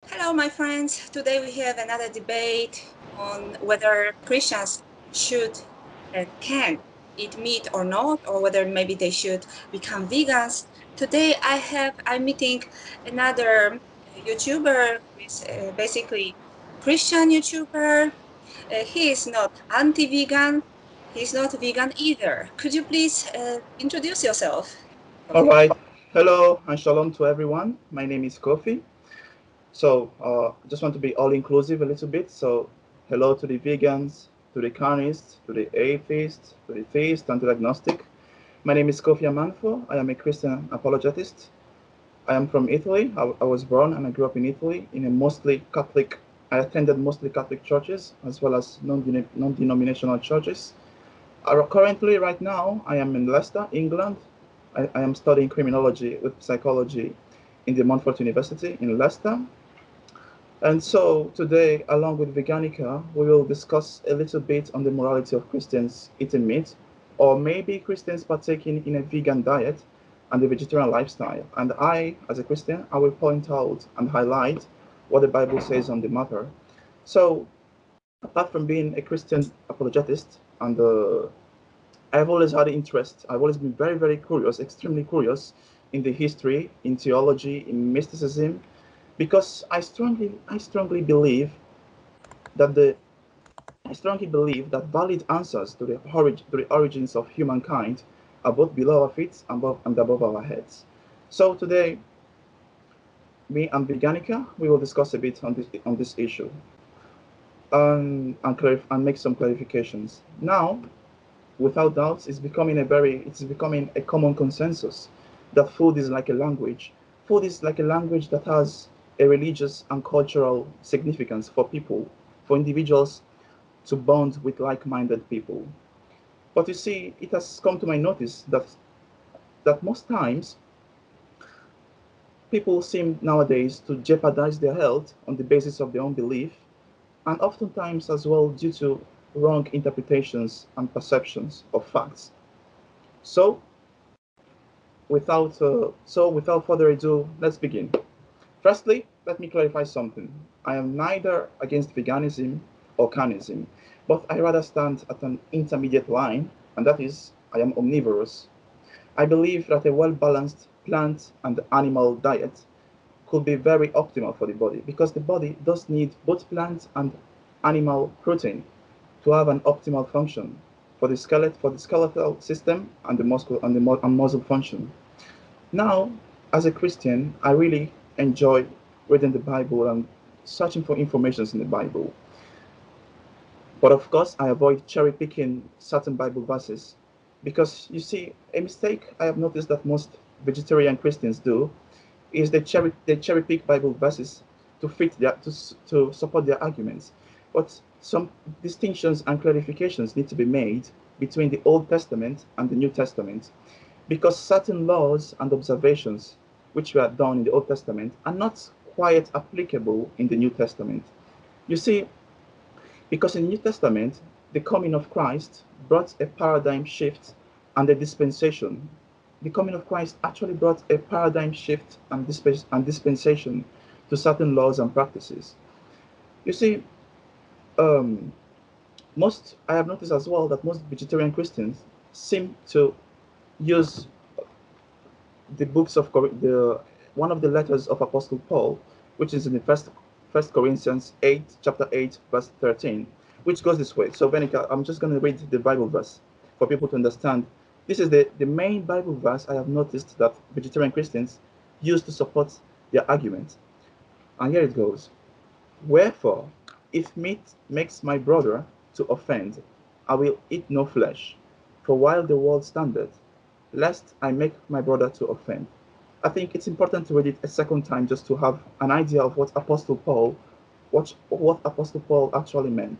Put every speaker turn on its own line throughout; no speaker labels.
Hello, my friends. Today we have another debate on whether Christians should and can eat meat or not, or whether maybe they should become vegans. Today I'm meeting another YouTuber who is basically Christian YouTuber. He is not anti-vegan. He's not vegan either. Could you please introduce yourself,
All
Kofi?
right. Hello and shalom to everyone. My name is Kofi. I just want to be all inclusive a little bit. So, hello to the vegans, to the carnists, to the atheists, to the theists, and to the agnostic. My name is Kofi Amanfo. I am a Christian apologetist. I am from Italy. I was born and I grew up in Italy in a mostly Catholic. I attended mostly Catholic churches as well as non-denominational churches. Currently, right now, I am in Leicester, England. I am studying criminology with psychology in the Montfort University in Leicester. And so today, along with Veganika, we will discuss a little bit on the morality of Christians eating meat, or maybe Christians partaking in a vegan diet and a vegetarian lifestyle. And I, as a Christian, I will point out and highlight what the Bible says on the matter. So, apart from being a Christian apologetist and I've always had interest. I've always been very, very curious, extremely curious in the history, in theology, in mysticism, because I strongly believe that valid answers to the origins of humankind are both below our feet and above our heads. So today, me and Veganika, we will discuss a bit on this issue and make some clarifications. Now, without doubt, it's becoming a common consensus that food is like a language. Food is like a language that has a religious and cultural significance for people, for individuals to bond with like-minded people. But you see, it has come to my notice that most times people seem nowadays to jeopardize their health on the basis of their own belief, and oftentimes as well due to wrong interpretations and perceptions of facts. So without further ado, let's begin. Firstly, let me clarify something. I am neither against veganism or carnism, but I rather stand at an intermediate line, and that is, I am omnivorous. I believe that a well-balanced plant and animal diet could be very optimal for the body because the body does need both plant and animal protein to have an optimal function for the skeletal system and the muscle function. Now, as a Christian, I really enjoy reading the Bible and searching for information in the Bible. But of course, I avoid cherry picking certain Bible verses because you see, a mistake I have noticed that most vegetarian Christians do is they cherry pick Bible verses to to support their arguments. But some distinctions and clarifications need to be made between the Old Testament and the New Testament because certain laws and observations which were done in the Old Testament are not quite applicable in the New Testament. You see, because in the New Testament, the coming of Christ brought a paradigm shift and a dispensation. The coming of Christ actually brought a paradigm shift and dispensation to certain laws and practices. You see, um, most I have noticed as well that most vegetarian Christians seem to use the books of the one of the letters of Apostle Paul, which is in the First Corinthians 8, chapter 8, verse 13, which goes this way. So, Venica, I'm just going to read the Bible verse for people to understand. This is the main Bible verse I have noticed that vegetarian Christians use to support their argument. And here it goes. Wherefore, if meat makes my brother to offend, I will eat no flesh. For while the world standeth, lest I make my brother to offend. I think it's important to read it a second time just to have an idea of what Apostle Paul actually meant.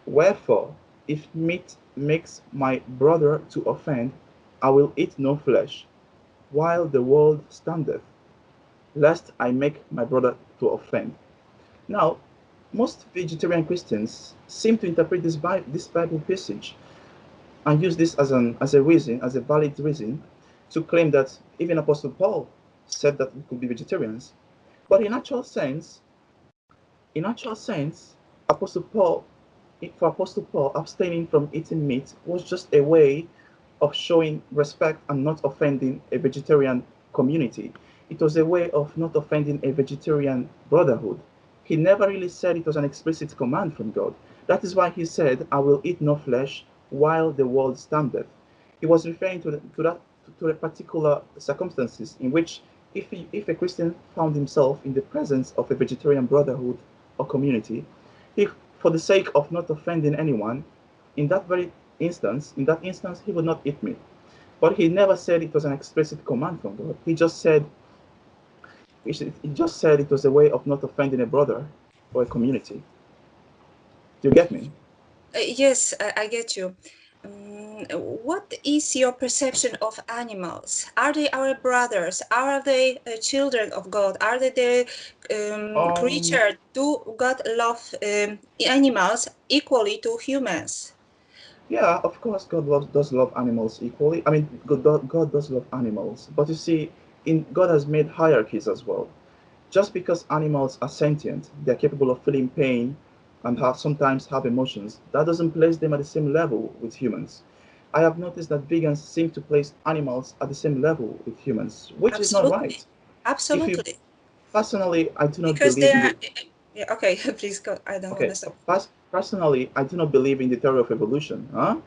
Wherefore, if meat makes my brother to offend, I will eat no flesh, while the world standeth, lest I make my brother to offend. Now, most vegetarian Christians seem to interpret this Bible passage and use this as a valid reason to claim that even Apostle Paul said that we could be vegetarians. But in actual sense, In actual sense, Apostle Paul, for Apostle Paul, abstaining from eating meat was just a way of showing respect and not offending a vegetarian community. It was a way of not offending a vegetarian brotherhood. He never really said it was an explicit command from God. That is why he said, I will eat no flesh while the world standeth. He was referring to the particular circumstances in which if a Christian found himself in the presence of a vegetarian brotherhood or community, if for the sake of not offending anyone, in that instance, he would not eat meat. But he never said it was an explicit command from God. He just said it was a way of not offending a brother or a community. Do you get me?
Yes, I get you. What is your perception of animals? Are they our brothers? Are they children of God? Are they the
Um,
creature? Do God love animals equally to humans?
yeah, of course, does love animals equally. I mean, God does love animals, but you see, God has made hierarchies as well. Just because animals are sentient, they're capable of feeling pain and sometimes have emotions, that doesn't place them at the same level with humans. I have noticed that vegans seem to place animals at the same level with humans, which is not
Absolutely,
right. If you
absolutely.
personally, I do not
Because they
believe in
are.
the
Yeah, okay, please go. I don't want
Okay,
to stop.
personally, I do not believe in the theory of evolution, huh?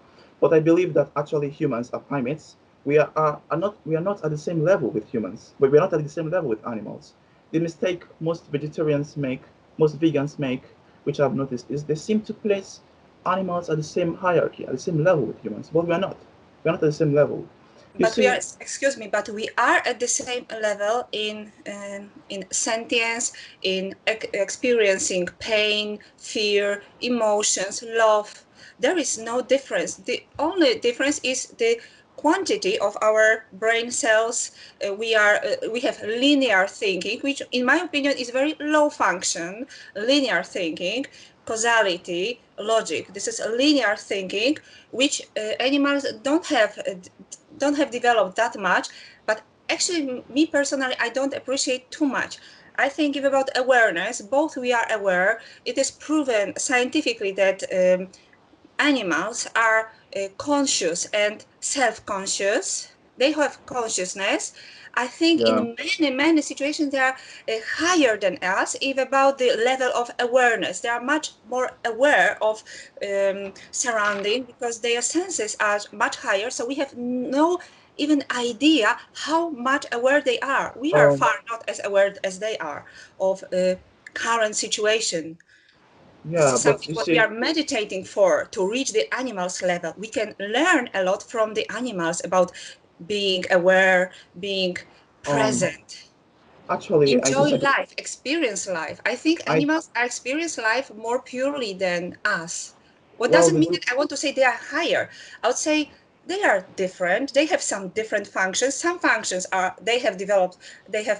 But I believe that actually humans are primates. We are not at the same level with humans, but we are not at the same level with animals. The mistake most vegans make, which I've noticed, is they seem to place animals at the same hierarchy, at the same level with humans, but we are not. We are not at the same level. You
But we are,
see,
excuse me, but we are at the same level in sentience, in experiencing pain, fear, emotions, love. There is no difference. The only difference is the quantity of our brain cells. We have linear thinking, which in my opinion is very low function. Linear thinking, causality, logic. This is a linear thinking which animals don't have developed that much. But actually, me personally, I don't appreciate too much. I think if about awareness, both we are aware. It is proven scientifically that animals are conscious and self-conscious. They have consciousness. I think
yeah.
in many situations they are higher than us. If about the level of awareness, they are much more aware of surrounding because their senses are much higher. So we have no even idea how much aware they are. We are
Um,
far not as aware as they are of current situation. This
yeah,
is
but
something
you
what we
see,
are meditating for to reach the animals level. We can learn a lot from the animals about being aware, being
um,
present,
actually, I
enjoy
disagree.
life, experience life. I think
I
animals are experience life more purely than us. What
well,
doesn't
the
mean
book
that I want to say they are higher. I would say they are different. They have some different functions. Some functions are they have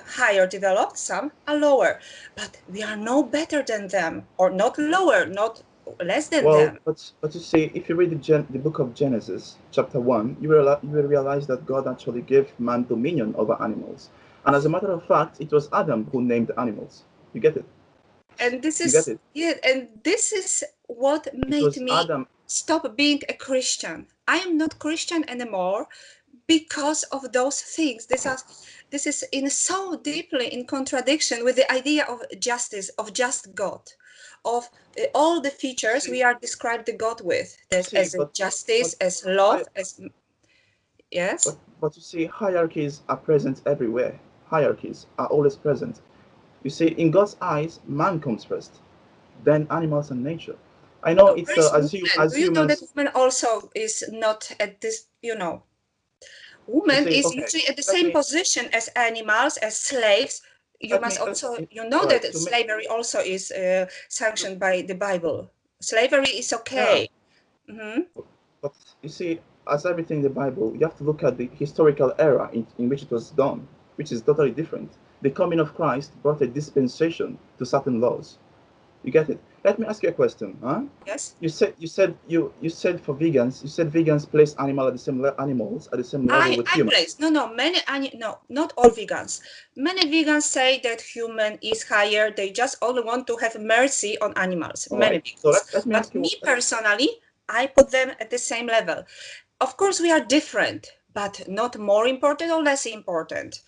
higher developed, some are lower. But we are no better than them, or not lower, not less than
Well,
them.
but you see, if you read the book of Genesis, chapter one, you will realize that God actually gave man dominion over animals, and as a matter of fact, it was Adam who named the animals. You get it?
And this
You get
is
it?
yeah, and this is what
It
made
was
me
Adam.
stop being a Christian. I am not Christian anymore because of those things. This is in so deeply in contradiction with the idea of justice, of just God, of all the features
See,
we are described the God with.
you
There's
see,
as a
but
justice, as
hi,
love, as yes.
but you see, hierarchies are present everywhere. Hierarchies are always present. You see, in God's eyes, man comes first, then animals and nature. I know
Where is woman?
as
Do you know that
humans.
woman also is not at this,
You
woman
see,
is
okay,
usually at the
let
same
me
position as animals, as slaves. You
let
must
me let
also,
all right
that
to make
slavery also is
to,
sanctioned by the Bible. Slavery is
yeah.
okay. Hmm.
But you see, as everything in the Bible, you have to look at the historical era in which it was done, which is totally different. The coming of Christ brought a dispensation to certain laws. You get it? Let me ask you a question, huh?
Yes.
You said for vegans, you said vegans place animals at the same level with
I
humans.
place no no, not all vegans. Many vegans say that human is higher. They just only want to have mercy on animals.
All
Many
right. So
vegans,
let me
but
ask you.
me personally, I put them at the same level. Of course, we are different, but not more important or less important.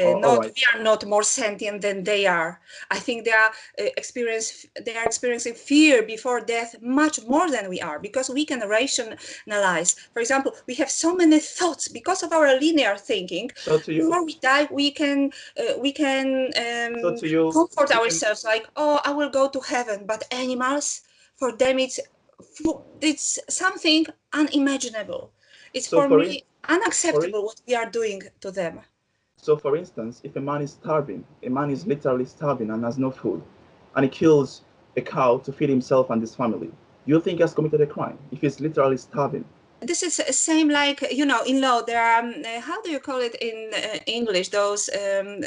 All
Not
right.
we are not more sentient than they are. I think they are experiencing fear before death much more than we are because we can rationalize. For example, we have so many thoughts because of our linear thinking.
So to you,
Before we die, we can
so to you,
comfort
even
ourselves like, oh, I will go to heaven. But animals, for them, it's something unimaginable. It's
so
for
for in,
me
for in,
unacceptable what we are doing to them.
so for instance, if a man is starving, a man is literally starving and has no food, and he kills a cow to feed himself and his family, you think he has committed a crime if he's literally starving?
This is same like in law there are how do you call it in English, those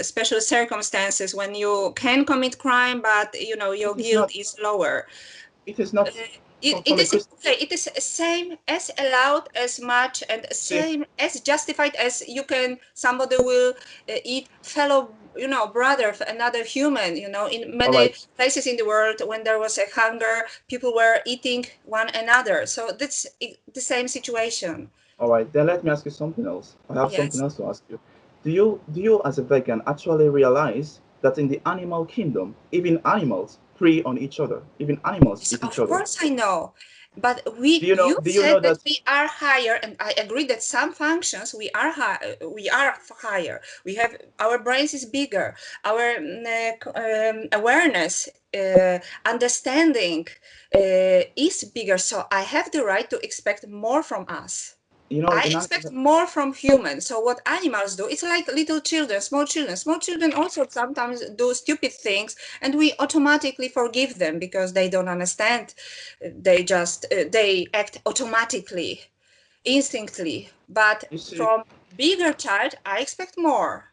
special circumstances when you can commit crime but your
It is
guilt
not.
is lower.
It is not
It
from a
is
Christian.
okay. It is same as allowed as much and
See,
same as justified as you can somebody will eat fellow brother another human. In
all
many
right,
places in the world when there was a hunger, people were eating one another. So that's the same situation.
all right. Then let me ask you something else. I have something
Yes.
else to ask you. Do you as a vegan actually realize that in the animal kingdom, even animals prey on each other. Even animals
Yes,
eat each
of
other.
course I know. But
Do you know?
you
Do you
said
know
that
that?
we are higher, and I agree that some functions we are higher. We have our brains is bigger, our awareness, understanding is bigger. So I have the right to expect more from us.
You know,
I expect more from humans. So what animals do, it's like little children, small children. Small children also sometimes do stupid things, and we automatically forgive them because they don't understand. They just they act automatically, instinctively. But
you see,
from bigger child, I expect more.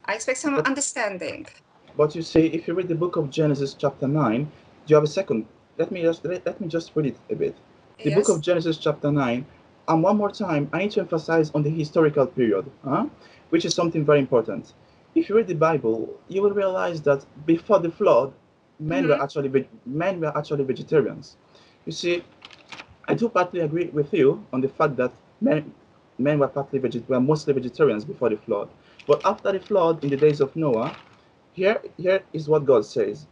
I expect some
but
understanding.
but you see, if you read the book of Genesis chapter 9, do you have a second? Let me just read it a bit. The book of
Yes.
Genesis chapter 9, and one more time, I need to emphasize on the historical period, which is something very important. If you read the Bible, you will realize that before the flood,
Hmm.
men were actually vegetarians. You see, I do partly agree with you on the fact that men were mostly vegetarians before the flood. But after the flood, in the days of Noah, here is what God says: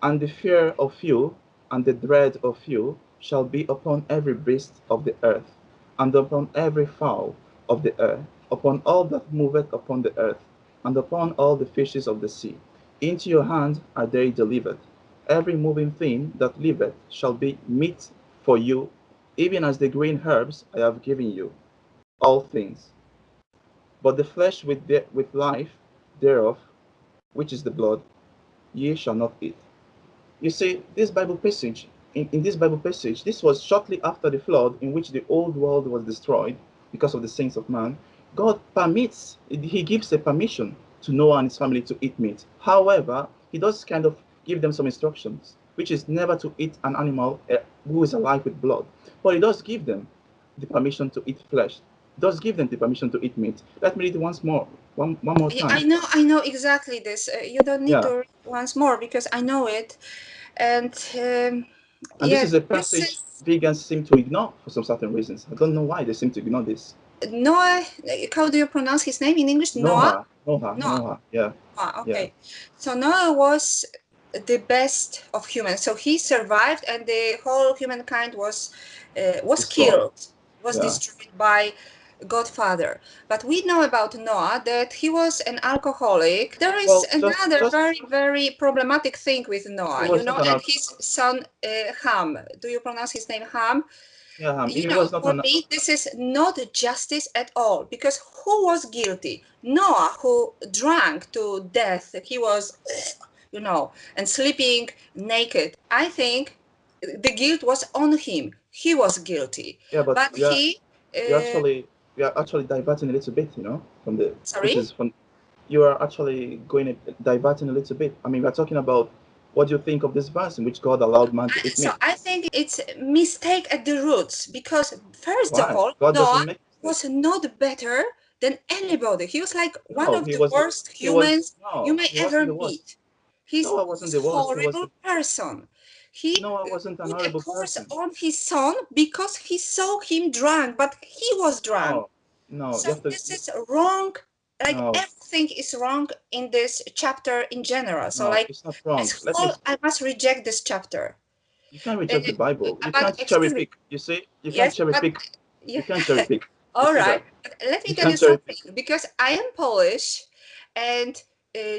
"And the fear of you and the dread of you shall be upon every beast of the earth, and upon every fowl of the air, upon all that moveth upon the earth, and upon all the fishes of the sea. Into your hand are they delivered. Every moving thing that liveth shall be meat for you, even as the green herbs I have given you, all things. But the flesh with life thereof, which is the blood, ye shall not eat." You see, this Bible passage, in this Bible passage, this was shortly after the flood in which the old world was destroyed because of the sins of man. God permits, He gives a permission to Noah and his family to eat meat. However, He does kind of give them some instructions, which is never to eat an animal who is alive with blood. But He does give them the permission to eat flesh. He does give them the permission to eat meat. Let me read it once more, one more
Yeah,
time.
I know exactly this. You don't need
Yeah.
to read once more because I know it. And
And this
yes,
is a
this
passage
is
vegans seem to ignore for some certain reasons. I don't know why they seem to ignore this.
Noah. How do you pronounce his name in English? Noah?
Noah, Noah,
Noah.
Noah. Yeah,
Ah,
yeah.
okay. So Noah was the best of humans. So he survived, and the whole humankind was
Destroyed.
killed, was
Yeah.
destroyed by Godfather. But we know about Noah that he was an alcoholic. There is
Well,
another
just
very, very problematic thing with
he
Noah,
was not an
and his son Ham. Do you pronounce his name Ham?
yeah. He was not
For
an
me, this is not justice at all because who was guilty? Noah, who drank to death. He was, and sleeping naked. I think the guilt was on him. He was guilty.
yeah. But
But he,
you're
uh,
actually we are actually diverting a little bit, from which
sorry?
is from you are actually going diverting a little bit. I mean, we're talking about What do you think of this verse in which God allowed man to eat
So
meat?
I think it's a mistake at the roots because first of
Why?
all,
God
Noah
doesn't make
was
mistakes.
not better than anybody. He was like one
No,
of the worst humans you may
he wasn't
ever
the worst.
meet. He's
Noah wasn't the
a
worst.
horrible person. He
Noah wasn't an
put a
horrible
curse
person.
on his son because he saw him drunk, but he was drunk.
No, no,
So
you have to.
this is wrong. Like
No,
everything is wrong in this chapter in general. So
no,
like
it's not wrong.
as
Let me.
whole, I must reject this chapter.
You can't
Uh,
reject the Bible. You
but
can't cherry
excuse me,
pick. You see, you can't
yes,
cherry
but
pick. You
yeah,
can't cherry pick. You
all
see
right.
that?
But let me
You
tell you
can't cherry pick.
something because I am Polish, and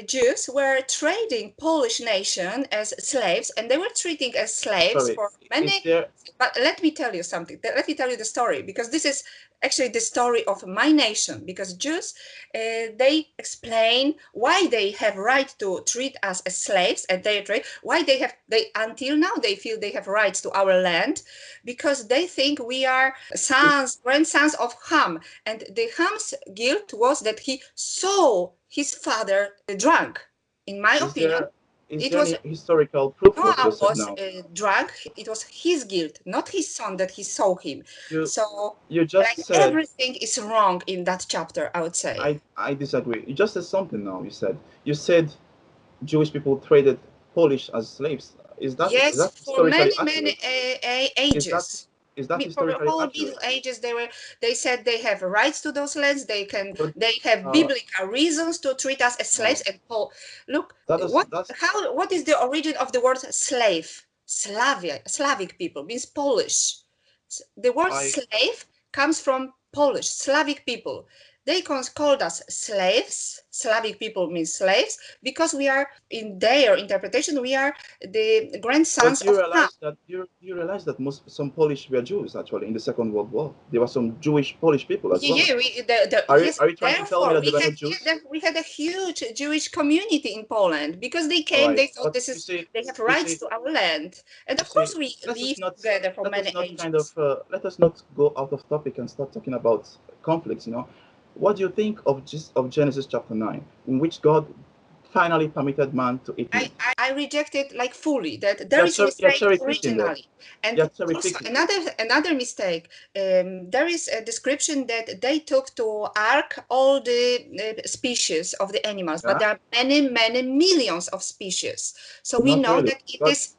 Jews were trading Polish nation as slaves, and they were treating as slaves
Sorry.
for
Is
many.
there?
But let me tell you something. Let me tell you the story because this is actually the story of my nation. Because Jews, they explain why they have right to treat us as slaves, and they trade. Why they until now they feel they have rights to our land, because they think we are
Is
grandsons of Ham, and the Ham's guilt was that he saw his father drunk. In my
is
opinion,
there? Is
it
there
was
any historical proof of what you
Noah
just said
was
now?
drunk. It was his guilt, not his son, that he saw him.
You
So,
you
like
just said.
everything is wrong in that chapter, I would say.
I disagree. You just said something now. You said Jewish people traded Polish as slaves. Is
Yes,
that
for
historically
many
accurate? Is that
ages.
is that
For the
historically
whole Middle
accurate?
Ages, they said they have rights to those lands.
But
they have
uh,
biblical reasons to treat us as slaves.
no,
And Paul, look,
that is that's
what is the origin of the word slave? Slavic people means Polish. The word
I
slave comes from Polish, Slavic people. They called us slaves. Slavic people means slaves because we are, in their interpretation, we are the
But
grandsons
you
of Ham.
realize that you realize that most some Polish were Jews actually in the Second World War. There were some Jewish Polish people as
Yeah,
well.
yeah,
Are
yes.
you trying to tell me
Therefore,
that they were not Jews?
we had a huge Jewish community in Poland because they
All
came.
right,
They thought
but
this is they have rights to our land, and
you
of course
see,
we
let us
lived
not
together for
let us
many
not kind of
ages.
let us not go out of topic and start talking about conflicts. What do you think of Genesis chapter 9, in which God finally permitted man to eat meat?
I rejected like fully that there is a
You're
mistake
cherry picking there.
originally, and
You're cherry
also
picking.
another mistake. There is a description that they took to ark all the species of the animals, but
Yeah,
there are many millions of species. So we
not
know
really.
that it
God,
is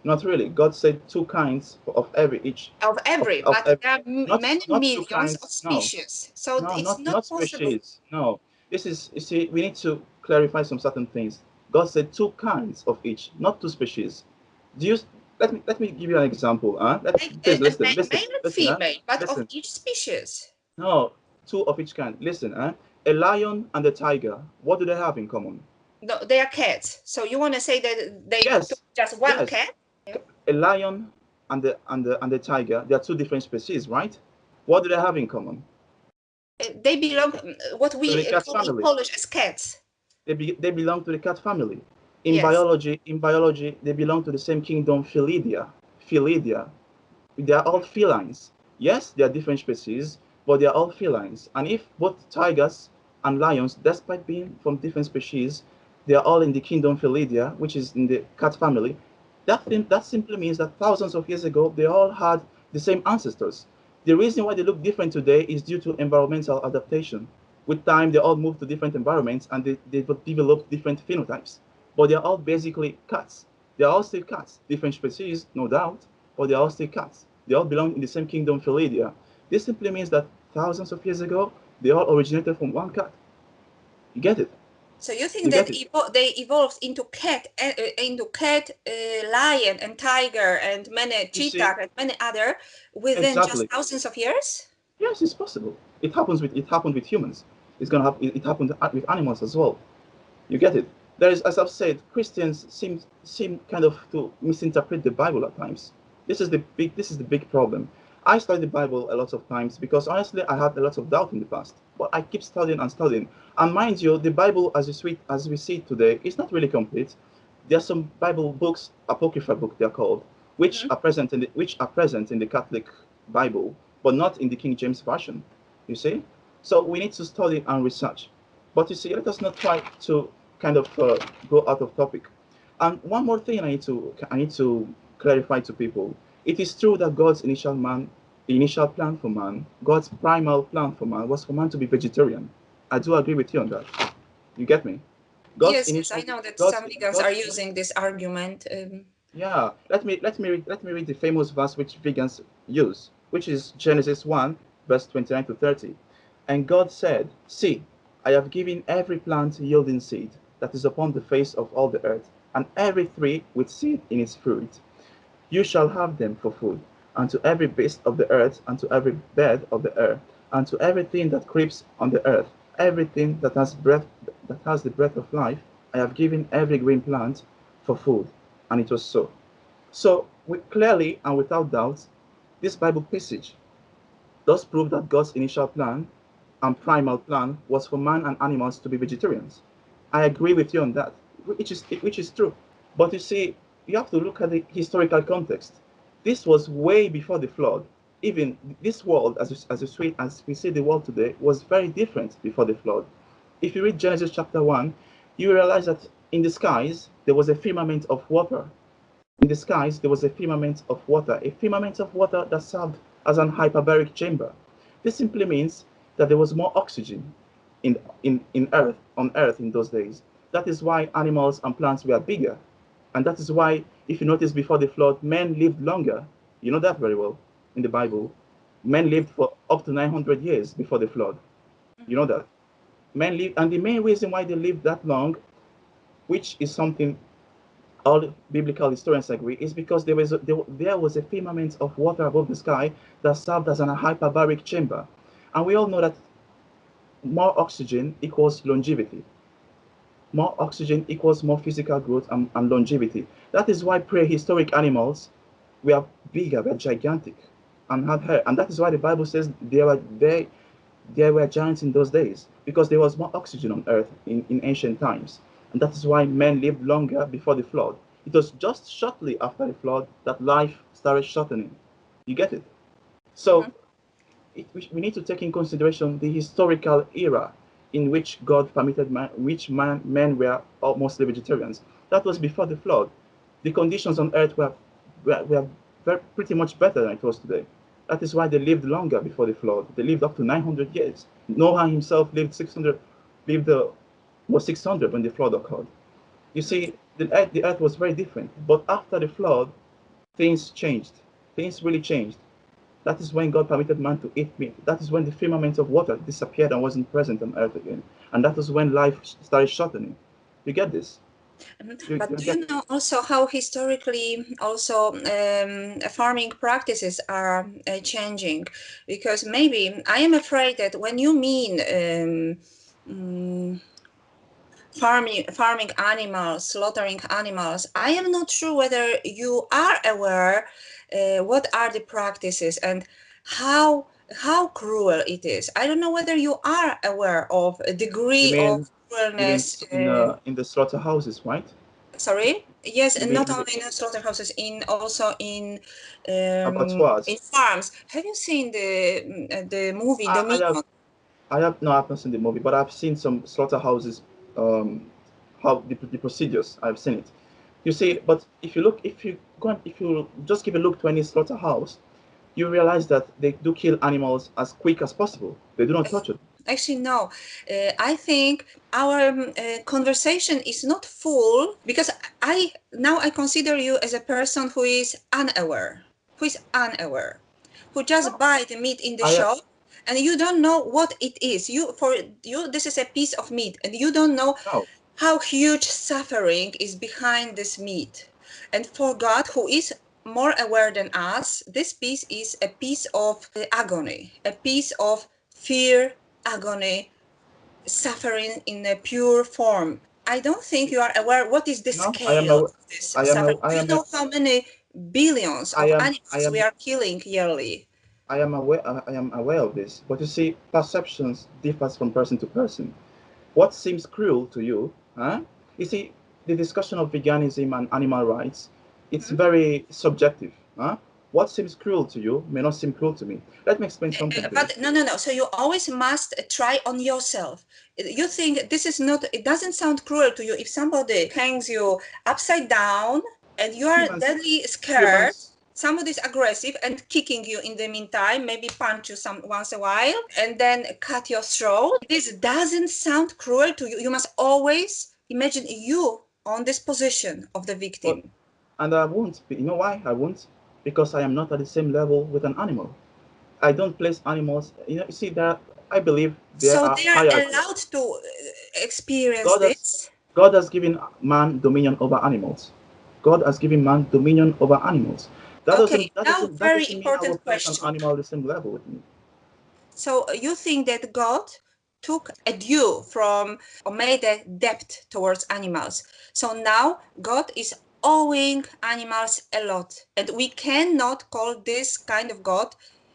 not really. God said two kinds of every each
of every,
of
but
every,
there are
not
many
not two
millions of
kinds. No,
species. So
no,
it's
not
not
not
possible.
species. No, this is you see. We need to clarify some certain things. God said two kinds of each, not two species. Do you? Let me give you an example.
Like
Please listen,
male and
listen.
female, but of
Listen.
each species.
No, two of each kind. Listen. A lion and a tiger. What do they have in common?
No, they are cats. So you want to say that they took
Yes,
just one
yes.
cat? Yeah.
A lion and the tiger. They are two different species, right? What do they have in common?
They belong what
To the
we
cat
call in
family.
Polish as cats.
They belong to the cat family.
Yes.
In biology, they belong to the same kingdom, Felidia. Felidia. They are all felines. Yes, they are different species, but they are all felines. And if both tigers and lions, despite being from different species, they are all in the kingdom Felidia, which is in the cat family, that simply means that thousands of years ago, they all had the same ancestors. The reason why they look different today is due to environmental adaptation. With time, they all moved to different environments and they developed different phenotypes. But they're all basically cats. They're all still cats, different species, no doubt, but they're all still cats. They all belong in the same kingdom, Felidia. This simply means that thousands of years ago, they all originated from one cat. You get it?
So you think
You
that
get it?
they evolved into cat, lion, and tiger, and many
You see,
cheetah, and many other within just
exactly.
thousands of years?
Yes, it's possible. It happened with humans. It's gonna happen. It happened with animals as well. You get it? There is, as I've said, Christians seem kind of to misinterpret the Bible at times. This is the big problem. I study the Bible a lot of times because honestly I had a lot of doubt in the past. But I keep studying and studying. And mind you, the Bible as we see it today is not really complete. There are some Bible books, apocryphal book they're called,
Mhm.
which are present in the Catholic Bible, but not in the King James Version. You see? So we need to study and research. But you see, let us not try to kind of go out of topic. And one more thing I need to clarify to people. It is true that God's initial plan for man, God's primal plan for man was for man to be vegetarian. I do agree with you on that. You get me? God's
Yes, yes, I
initial
know that
God's
some vegans are
God's
using this argument.
Yeah, let me read the famous verse which vegans use, which is Genesis 1, verse 29 to 30. And God said, See, I have given every plant yielding seed that is upon the face of all the earth, and every tree with seed in its fruit. You shall have them for food, and to every beast of the earth, and to every bird of the air, and to everything that creeps on the earth, everything that has the breath of life, I have given every green plant for food. And it was so. So, clearly and without doubt, this Bible passage does prove that God's initial plan and primal plan was for man and animals to be vegetarians. I agree with you on that, which is true. But you see, you have to look at the historical context. This was way before the flood. Even this world, as we see the world today, was very different before the flood. If you read Genesis chapter 1, you realize that in the skies there was a firmament of water. In the skies there was a firmament of water that served as an hyperbaric chamber. This simply means that there was more oxygen in earth on earth in those days. That is why animals and plants were bigger. And that is why, if you notice, before the flood, men lived longer. You know that very well in the Bible. Men lived for up to 900 years before the flood. You know that. Men lived, and the main reason why they lived that long, which is something all biblical historians agree, is because there was a firmament of water above the sky that served as an hyperbaric chamber. And we all know that more oxygen equals longevity. More oxygen equals more physical growth and longevity. That is why prehistoric animals were bigger, were gigantic, and had hair. And that is why the Bible says there were giants in those days, because there was more oxygen on earth in ancient times. And that is why men lived longer before the flood. It was just shortly after the flood that life started shortening. You get it? So we need to take in consideration the historical era in which God permitted men were mostly vegetarians. That was before the flood. The conditions on earth were pretty much better than it was today. That is why they lived longer before the flood. They lived up to 900 years. Noah himself lived was 600 when the flood occurred. You see, the earth was very different. But after the flood, things changed. Things really changed. That is when God permitted man to eat meat. That is when the firmament of water disappeared and wasn't present on earth again. And that is when life started shortening. You get this?
But
You
do you
get
know also how historically also farming practices are changing? Because maybe I am afraid that when you mean farming animals, slaughtering animals, I am not sure whether you are aware what are the practices and how cruel it is. I don't know whether you are aware of a
you
degree of
mean you mean
cruelness.
in the slaughterhouses, right?
Sorry, yes,
You
and
mean
not
in the
only in slaughterhouses, in also in
abattoirs?
farms. Have you seen the movie
I, I have
Dominion?
I have no, I've not seen the movie, but I've seen some slaughterhouses. How the procedures, I've seen it. You see, but if you just give a look to any slaughterhouse, you realize that they do kill animals as quick as possible. They do not torture.
Actually, no. I think our conversation is not full because I consider you as a person who is unaware, who just
No,
buy the meat in the
I
shop, and you don't know what it is. For you, this is a piece of meat, and you don't know
no,
how huge suffering is behind this meat. And for God, who is more aware than us, this piece is a piece of agony, a piece of fear, agony, suffering in a pure form. I don't think you are aware what is the
no. I am
scale
a,
of this
I am a,
suffering.
I
Do you
am a,
know how many billions
I
of
am, I
animals we
am,
are killing yearly?
I am aware of this. But you see, perceptions differs from person to person. What seems cruel to you, huh? You see, the discussion of veganism and animal rights, it's
Hmm?
very subjective, huh? what seems cruel to you may not seem cruel to me. Let me explain something to you.
But no. So you always must try on yourself. You think this is not, it doesn't sound cruel to you if somebody hangs you upside down and you are deadly scared. Somebody's aggressive and kicking you in the meantime, maybe punch you once a while, and then cut your throat. This doesn't sound cruel to you. You must always imagine you on this position of the victim.
And I won't. You know why I won't? Because I am not at the same level with an animal. I don't place animals. You see that I believe there
So
are
they are
higher.
allowed to experience this.
God has given man dominion over animals. God has given man dominion over animals. That
Okay,
doesn't
very
mean I will
important
place an
question.
animal at the same level with me.
So you think that God took a due from or made a debt towards animals. So now God is owing animals a lot, and we cannot call this kind of God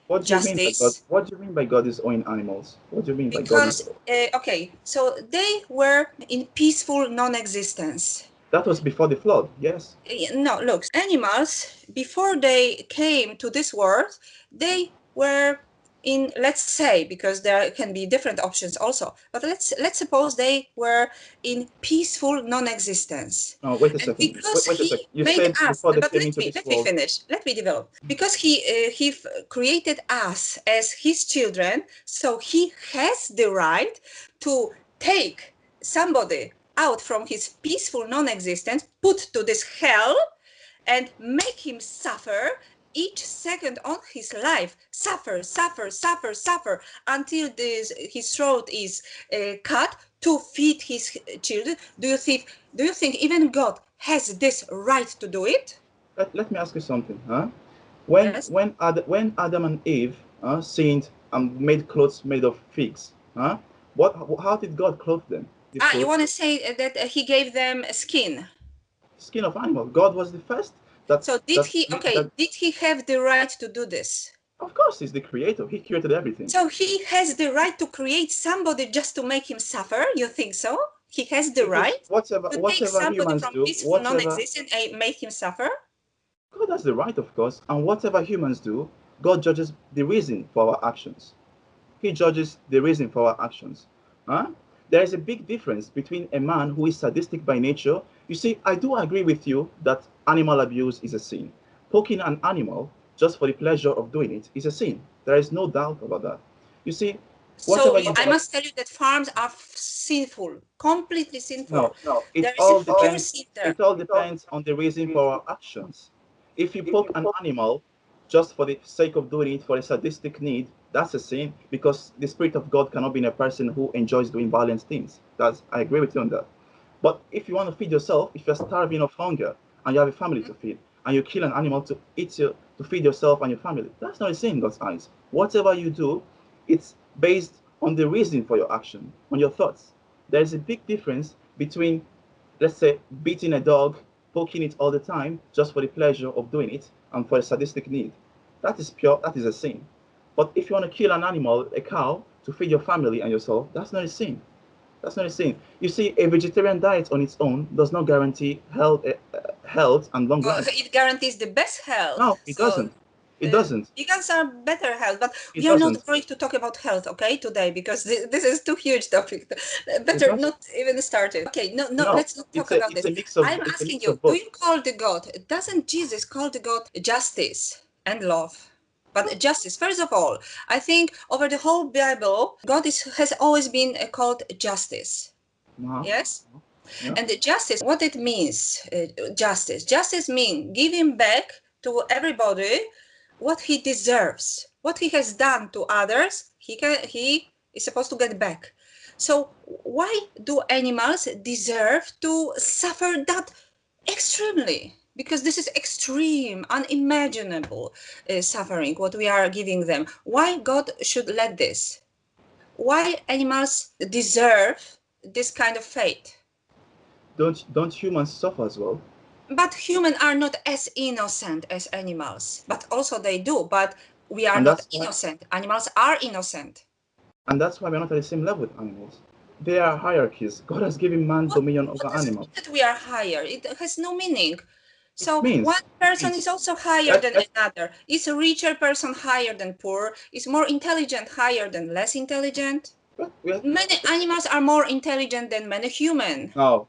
What do you mean by God?
justice.
What do you mean by God is owing animals? What do you mean by God is?
Because okay, so they were in peaceful non-existence.
That was before the flood. Yes.
No, look, animals before they came to this world, they were in, let's say, because there can be different options also, but let's suppose they were in peaceful non-existence.
No, wait a
And
second.
because
Wait a
he
second. You
made
said
us,
before they
but
came into this
let me
world.
finish, let me develop. Because he created us as his children, so he has the right to take somebody out from his peaceful non-existence, put to this hell, and make him suffer each second of his life. Suffer, until his throat is cut to feed his children. Do you think even God has this right to do it?
Let me ask you something, huh?
Yes.
When Adam and Eve sinned and made clothes made of figs, huh? How did God clothe them? These
You
clothes,
want to say that he gave them skin?
skin of animal. God was the first that
So
that made that.
did he have the right to do this?
Of course, he's the creator. He created everything.
So he has the right to create somebody just to make him suffer? You think so? He has the
Because
right to take
whatever
somebody
humans
from
do,
peaceful non-existence and make him suffer?
God has the right, of course, and whatever humans do, God judges the reason for our actions. He judges the reason for our actions. Huh? There is a big difference between a man who is sadistic by nature. You see, I do agree with you that animal abuse is a sin. Poking an animal just for the pleasure of doing it is a sin. There is no doubt about that. You see,
So
whatever you
I
do,
must tell you that farms are sinful, completely sinful.
no,
There is a pure sin there.
it all depends on the reason for our actions. If you poke an animal just for the sake of doing it for a sadistic need, that's a sin because the spirit of God cannot be in a person who enjoys doing violent things. That's I agree with you on that. But if you want to feed yourself, if you're starving of hunger and you have a family to feed, and you kill an animal to to feed yourself and your family, that's not a sin in God's eyes. Whatever you do, it's based on the reason for your action, on your thoughts. There is a big difference between, let's say, beating a dog, poking it all the time just for the pleasure of doing it and for a sadistic need. That is pure, that is a sin. But if you want to kill an animal, a cow, to feed your family and yourself, that's not a sin. That's not a sin. You see, a vegetarian diet on its own does not guarantee health and long life.
It guarantees the best health.
No, it doesn't. It
Uh,
doesn't.
vegans are better health, but
It
we are not
doesn't.
going to talk about health, okay, today, because this is too huge topic.
It
Better
doesn't.
not even start it. Okay, no,
No,
let's not talk about
it's
this.
a mix of
I'm
it's a
asking
mix
you,
of
do
both.
you call the God, doesn't Jesus call the God justice and love? But justice, first of all, I think over the whole Bible, God has always been called justice.
Uh-huh.
Yes?
Yeah.
And the justice, what it means, justice means giving back to everybody what he deserves, what he has done to others. He is supposed to get back. So why do animals deserve to suffer that extremely? Because this is extreme, unimaginable suffering what we are giving them. Why God should let this? Why animals deserve this kind of fate?
Don't humans suffer as well?
But humans are not as innocent as animals. But also they do. But we are
And
not
that's why
innocent. Animals are innocent.
we're not at the same level with animals. There are hierarchies. God has given man
What,
dominion
what
over
does it mean
animals.
that we are higher? It has no meaning. So
means
one person
means
is also higher
let,
than
let,
another. Is a richer person higher than poor? Is more intelligent higher than less intelligent?
let,
Many animals are more intelligent than many humans.
no,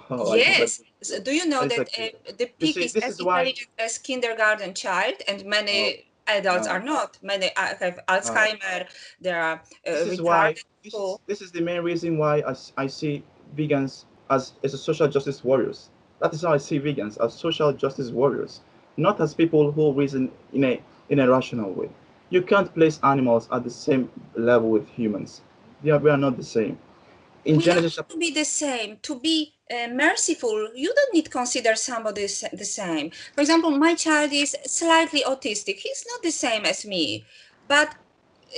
I
Yes.
disagree.
So do you know
I
that
disagree.
the
You
pig
see,
is
this
as
is why.
intelligent as kindergarten child, and
Oh,
many adults are
no,
not. Many have
no.
Alzheimer. They are
This is why.
retarded people.
This is the main reason why I see vegans as a social justice warriors. That is how I see vegans as social justice warriors, not as people who reason in a rational way. You can't place animals at the same level with humans. We are not the same. In
We don't
Genesis
have to be the same. To be merciful, you don't need to consider somebody the same. For example, my child is slightly autistic. He's not the same as me, but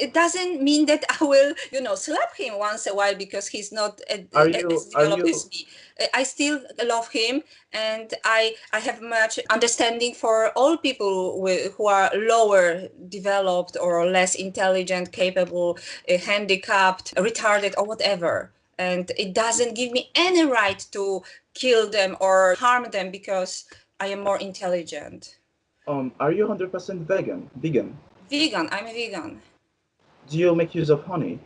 it doesn't mean that I will, slap him once a while because he's not as
are
developed
you
as me. I still love him, and I have much understanding for all people who are lower developed or less intelligent, capable, handicapped, retarded, or whatever. And it doesn't give me any right to kill them or harm them because I am more intelligent.
are you 100% Vegan?
Vegan. I'm a vegan.
Do you make use of honey?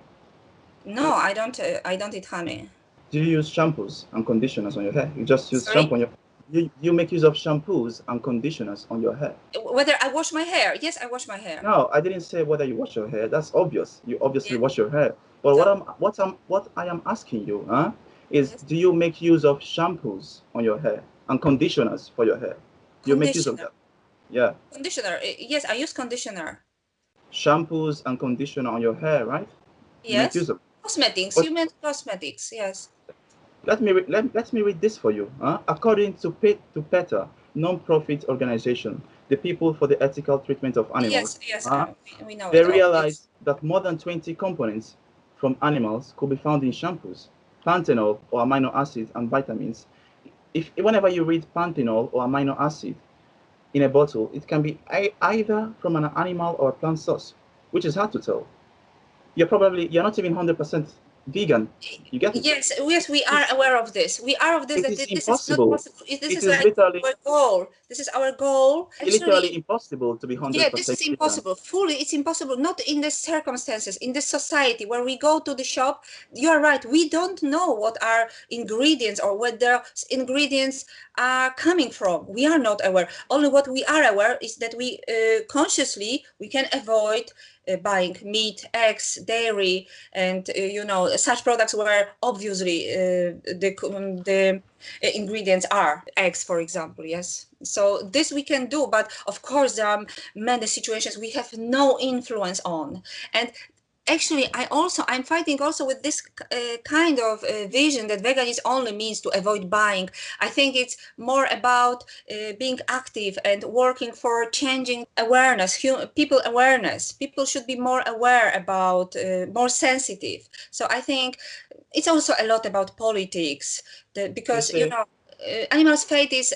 No, I don't. I don't eat honey.
Do you use shampoos and conditioners on your hair? You just use
Sorry.
shampoo on your. You make use of shampoos and conditioners on your hair.
Whether I wash my hair? Yes, I wash my hair.
No, I didn't say whether you wash your hair. That's obvious. You obviously
Yes.
wash your hair. But
So
what I am asking you, is
yes,
do you make use of shampoos on your hair and conditioners for your hair? You make use of
conditioner.
that. Yeah.
Conditioner. Yes, I use conditioner.
Shampoos and conditioner on your hair, right? You make
Yes.
use of.
Cosmetics.
But
You meant cosmetics. Yes.
let me read this for you. According to PETA, non-profit organization, the People for the Ethical Treatment of
Yes.
Animals,
Yes. We know
they
it all. Yes.
realized that more than 20 components from animals could be found in shampoos, panthenol or amino acids and vitamins. If whenever you read panthenol or amino acid in a bottle, it can be either from an animal or a plant source, which is hard to tell. You're not even 100% vegan. You get it?
Yes, yes, we
It
are
is
aware of this. We are of this
it
that
is
this is not
impossible.
possible. This
It
is
is
like
literally
our goal. This is our goal.
literally
Actually,
impossible to be
yeah, this
100%
is
vegan.
impossible. Fully, it's impossible. Not in the circumstances, in the society where we go to the shop. You are right. We don't know what are ingredients or where the ingredients are coming from. We are not aware. Only what we are aware is that we consciously we can avoid buying meat, eggs, dairy, and such products where obviously the ingredients are eggs, for example. Yes, so this we can do, but of course there are many situations we have no influence on. And actually I'm fighting also with this kind of vision that veganism only means to avoid buying. I think it's more about being active and working for changing awareness, people awareness. People should be more aware about, more sensitive. So I think it's also a lot about politics,
You
because
see,
animals' fate is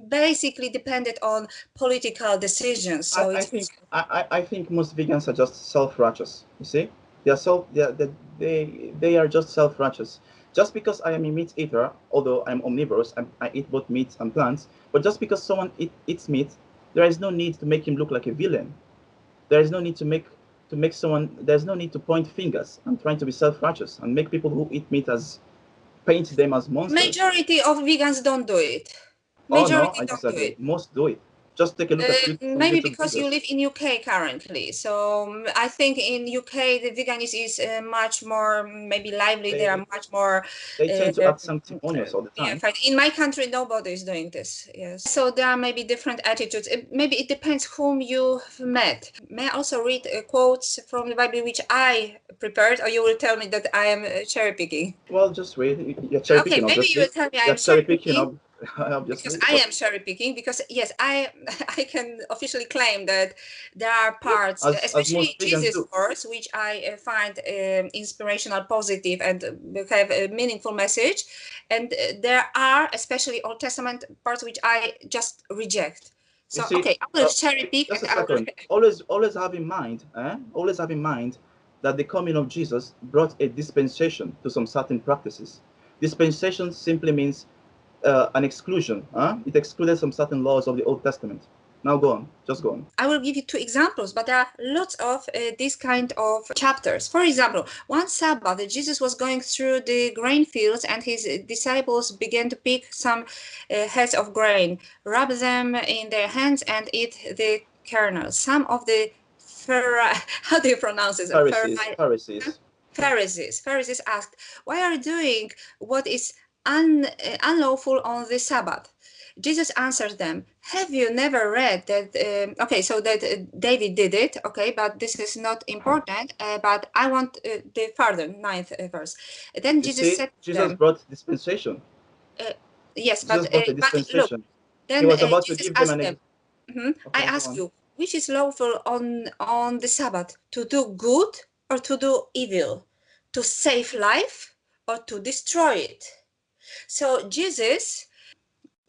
basically dependent on political decisions. So
I
it's
think I think most vegans are just self-righteous. You see, they are just self-righteous. Just because I am a meat eater, although I'm omnivorous, I eat both meat and plants. But just because someone eats meat, there is no need to make him look like a villain. There is no need to make someone. There's no need to point fingers and trying to be self-righteous and make people who eat meat as paint them as monsters.
majority of vegans don't do it.
Oh no,
Majority
I
don't do
disagree.
it.
Most do it. Just take a look at some
Maybe
YouTube
because you
videos.
live in UK currently. So I think in UK the veganism is much more maybe lively. They are
They
much more.
they tend to
Uh,
add sanctimonious all the
yeah,
time.
fine. In my country, nobody is doing this. Yes. So there are maybe different attitudes. Maybe it depends whom you've met. May I also read quotes from the Bible which I prepared, or you will tell me that I am cherry picking?
Well, just wait. You're cherry
Okay,
picking,
maybe you will
obviously.
tell me I
You're
am cherry
cherry picking,
picking because
obviously.
I
But
am cherry picking. Because yes, I I can officially claim that there are
yeah,
parts,
as
especially
most vegans
Jesus'
do.
words, which I find inspirational, positive, and have a meaningful message. And there are especially Old Testament parts which I just reject.
You
So
see,
okay, I will cherry pick
just
and
a
I will.
second. Always have in mind, always have in mind that the coming of Jesus brought a dispensation to some certain practices. Dispensation simply means an exclusion. It excluded some certain laws of the Old Testament. Now go on, just go on.
I will give you two examples, but there are lots of these kind of chapters. For example, one Sabbath, Jesus was going through the grain fields, and his disciples began to pick some heads of grain, rub them in their hands, and eat the kernels. Some of the how do you pronounce it? Pharisees asked, "Why are you doing what is unlawful on the Sabbath?" Jesus answered them, "Have you never read that?" Okay, so that David did it. Okay, but this is not important. But I want the further ninth verse. Then Jesus said to
Jesus
them,
brought dispensation.
"Yes,
Jesus brought a
but look."
dispensation. He
Then
was about to
Jesus
give them
asked
an
them, "I
Okay, go
ask
on.
you, which is lawful on the Sabbath, to do good or to do evil, to save life or to destroy it?" So Jesus,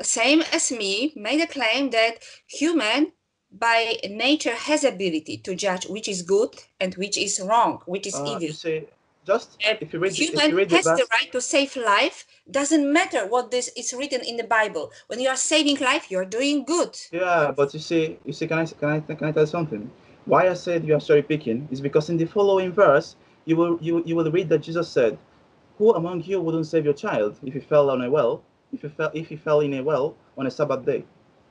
same as me, made a claim that human by nature has ability to judge which is good and which is wrong, which is evil.
You say, just if
Human
you read the
has the
verse,
right to save life. Doesn't matter what this is written in the Bible. When you are saving life, you're doing good.
yeah, but you see, can I tell you something? Why I said you are cherry picking is because in the following verse, you will read that Jesus said, "Who among you wouldn't save your child if he fell on a well, if he fell in a well on a Sabbath day?"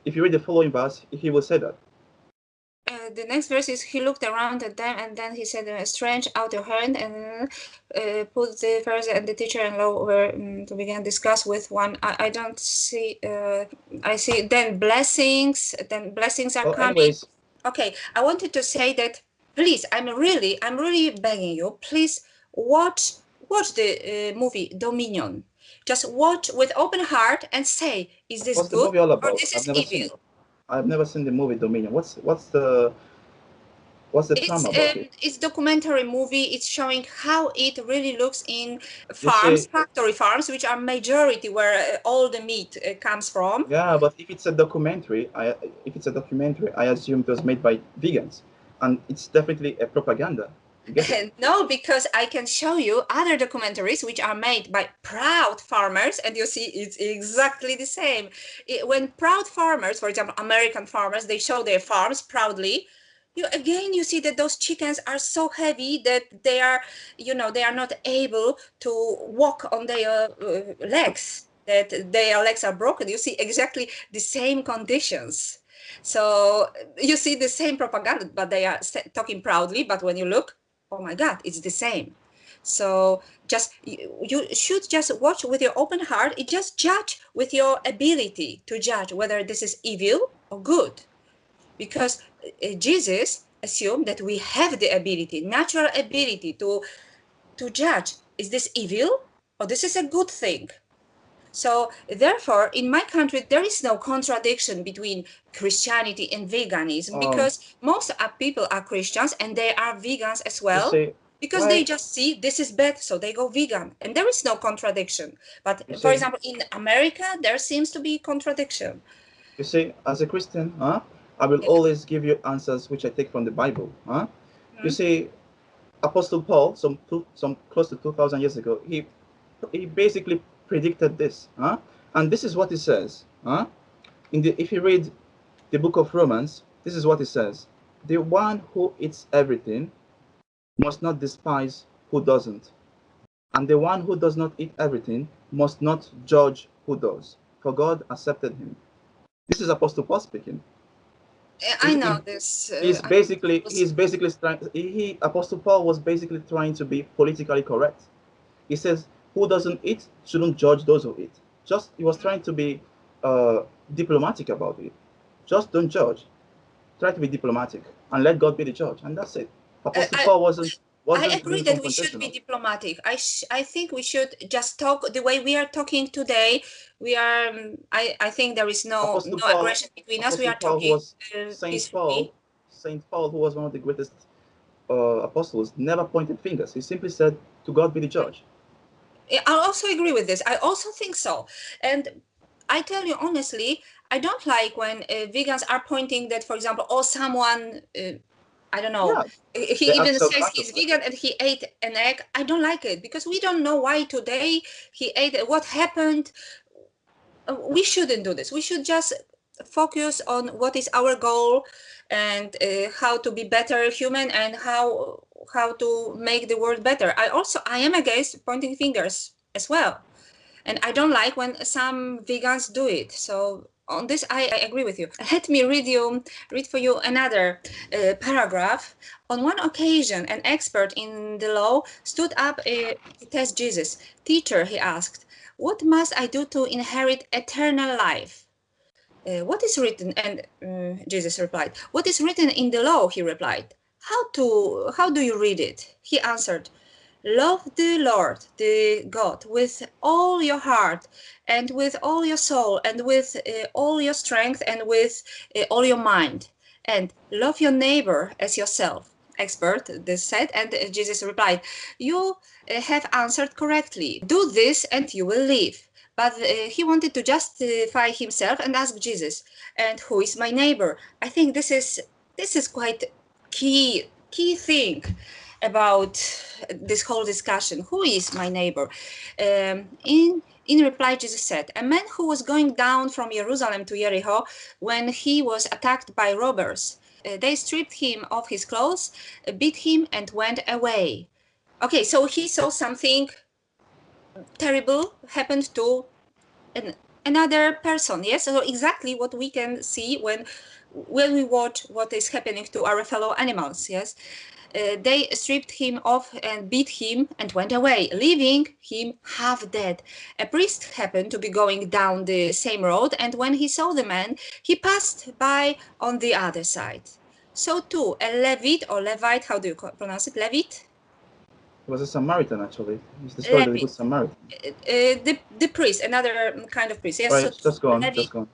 If you read the following verse, he will say that.
The next verse is, he looked around at them and then he said, a strange out of hand, and put the Pharisee and the teacher and law were to begin discuss with one. I don't see. I see. Then blessings. Then blessings are
Well,
coming.
anyways,
Okay, I wanted to say that. Please, I'm really begging you. Please watch the movie Dominion. Just watch with open heart and say, is this
what's the
good
movie all
or
about?
this is evil?
I've never seen the movie Dominion. What's the
It's
trauma about it?
it's documentary movie. It's showing how it really looks in
You
farms,
say,
factory farms, which are majority where all the meat comes from.
yeah, but if it's a documentary, I assume it was made by vegans, and it's definitely a propaganda. You get it?
No, because I can show you other documentaries which are made by proud farmers, and you see it's exactly the same. When proud farmers, for example, American farmers, they show their farms proudly. You see that those chickens are so heavy that they are not able to walk on their legs, that their legs are broken. You see exactly the same conditions. So you see the same propaganda, but they are talking proudly. But when you look, oh my God, it's the same. So you should just watch with your open heart. You just judge with your ability to judge whether this is evil or good, because Jesus assumed that we have the ability, natural ability to judge, is this evil or this is a good thing. So therefore, in my country, there is no contradiction between Christianity and veganism,
Um,
because most people are Christians and they are vegans as
you
well,
say,
because they
why?
just see this is bad, so they go vegan, and there is no contradiction. But
You
for
say,
example, in America, there seems to be contradiction.
as a Christian, I will
Yeah.
always give you answers which I take from the Bible, You
Mhm.
see, Apostle Paul, some close to 2,000 years ago, he basically predicted this, And this is what he says, if you read the book of Romans, this is what it says: the one who eats everything must not despise who doesn't, and the one who does not eat everything must not judge who does, for God accepted him. This is Apostle Paul speaking.
I
He's,
know
he,
this.
he's
I know this
basically
was
he's basically trying. Apostle Paul was basically trying to be politically correct. He says, "Who doesn't eat shouldn't judge those who eat." Just he was trying to be uh, diplomatic about it. Just don't judge. Try to be diplomatic and let God be the judge, and that's it. Apostle
I,
Paul wasn't
I
wasn't
agree
being
that we should be
confrontational.
diplomatic. I think we should just talk the way we are talking today. We are. I think there is
Apostle
no
Paul,
aggression between us. We
Apostle
are
Paul, who
talking
was Saint
peacefully.
Paul, Saint Paul, who was one of the greatest apostles, never pointed fingers. He simply said, "To God be the judge."
I also agree with this. I also think so. And I tell you honestly, I don't like when vegans are pointing that, for example, oh, someone, I don't know,
Yeah,
he
they act
even says he's
self-sacrifice.
vegan and he ate an egg. I don't like it because we don't know why today he ate, what happened. we shouldn't do this. We should just focus on what is our goal and how to be better human and how to make the world better. I am against pointing fingers as well, and I don't like when some vegans do it. So on this, I agree with you. Let me read for you another paragraph. On one occasion, an expert in the law stood up to test Jesus. Teacher, he asked, what must I do to inherit eternal life? What is written? And Jesus replied, what is written in the law? He replied. How do you read it? He answered, love the Lord, the God, with all your heart and with all your soul and with all your strength and with all your mind. And love your neighbor as yourself. Expert, this said, and Jesus replied, you have answered correctly. Do this and you will live. But he wanted to justify himself and asked Jesus, and who is my neighbor? I think this is quite key thing about this whole discussion. Who is my neighbor? In reply, Jesus said, a man who was going down from Jerusalem to Jericho when he was attacked by robbers. They stripped him of his clothes, beat him, and went away. Okay, so he saw something terrible happened to another person. Yes, so exactly what we can see when we watch what is happening to our fellow animals. Yes, they stripped him off and beat him and went away, leaving him half dead. A priest happened to be going down the same road, and when he saw the man, he passed by on the other side. So too, a Levite or Levite, how do you pronounce it? Levite?
He was a Samaritan, actually. He's the story of the Good
Levite.
Samaritan.
The priest, another kind of priest. Yes,
All
so
right, just go on,
Levite,
just go on.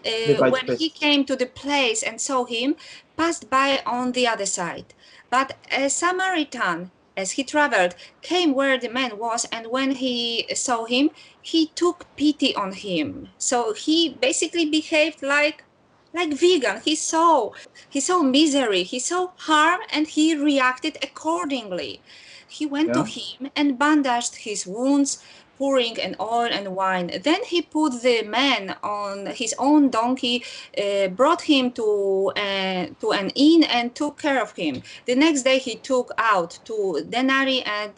Levite
when he
priest.
came to the place and saw him, passed by on the other side. But a Samaritan, as he traveled, came where the man was, and when he saw him, he took pity on him. So he basically behaved like vegan. He saw misery, he saw harm, and he reacted accordingly. He went to
Yeah?
him and bandaged his wounds, pouring an oil and wine. Then he put the man on his own donkey, brought him to an inn, and took care of him. The next day he took out 2 denarii and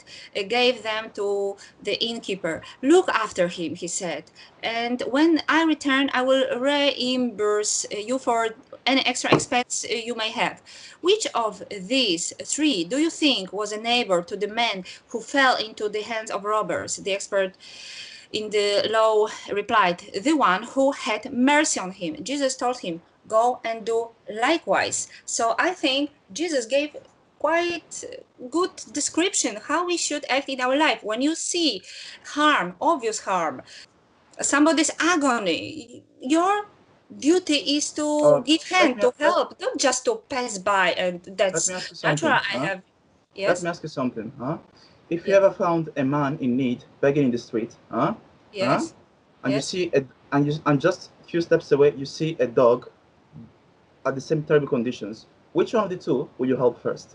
gave them to the innkeeper. Look after him, he said, and when I return, I will reimburse you for any extra expense you may have. Which of these three do you think was a neighbor to the man who fell into the hands of robbers? The expert in the law replied, the one who had mercy on him. Jesus told him, go and do likewise. So I think Jesus gave quite good description how we should act in our life. When you see harm, obvious harm, somebody's agony, your duty is to give
Let
hand,
me
to help, not just to pass by, and
let me
that's
ask you
natural.
something,
I
huh?
have,
Let me
yes,
ask you something, huh? If you
yes,
ever found a man in need begging in the street, huh? Huh?
yes,
And you
yes.
see and just a few steps away you see a dog at the same terrible conditions, which one of the two will you help first?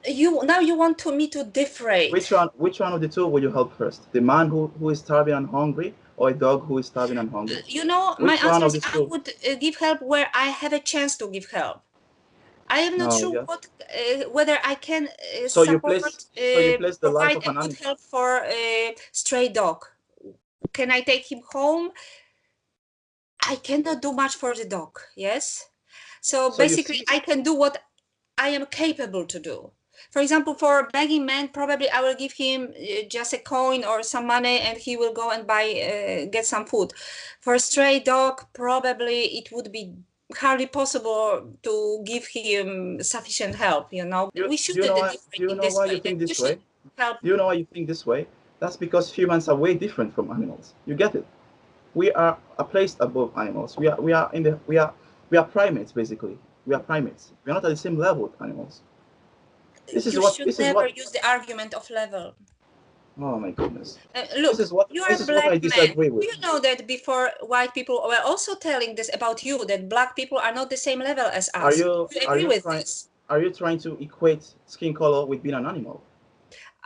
You want to me to differentiate.
Which one of the two will you help first? The man who is starving and hungry, or a dog who is starving and hungry?
My
Which one
answer
of
is
these
I
two?
would give help where I have a chance to give help. I am not
No,
sure
yeah.
what whether I can
So you place the life
provide
of
a
an
good
animal.
help for a stray dog. Can I take him home? I cannot do much for the dog, yes? So
So you
basically,
see,
I can do what I am capable to do. For example, for a begging man, probably I will give him just a coin or some money and he will go and get some food. For a stray dog, probably it would be hardly possible to give him sufficient help, you know.
you
We
do you
shouldn't
know why
differentiate
do you
in
know
this
why you
way, that
think
you
this
should
way?
help.
Do you know why you think this way? That's because humans are way different from animals. You get it? We are placed above animals. We are primates basically. We are primates. We are not at the same level with animals. This is
You
what
should
this is
never
what
use the argument of level.
oh my goodness. This
Look,
is what
you are
this
a
is what I
black man.
disagree
Do
with.
you know that before white people were also telling this about you, that black people are not the same level as
Are
us?
you
Do you
are
agree
you
with
trying
this?
are you trying to equate skin color with being an animal?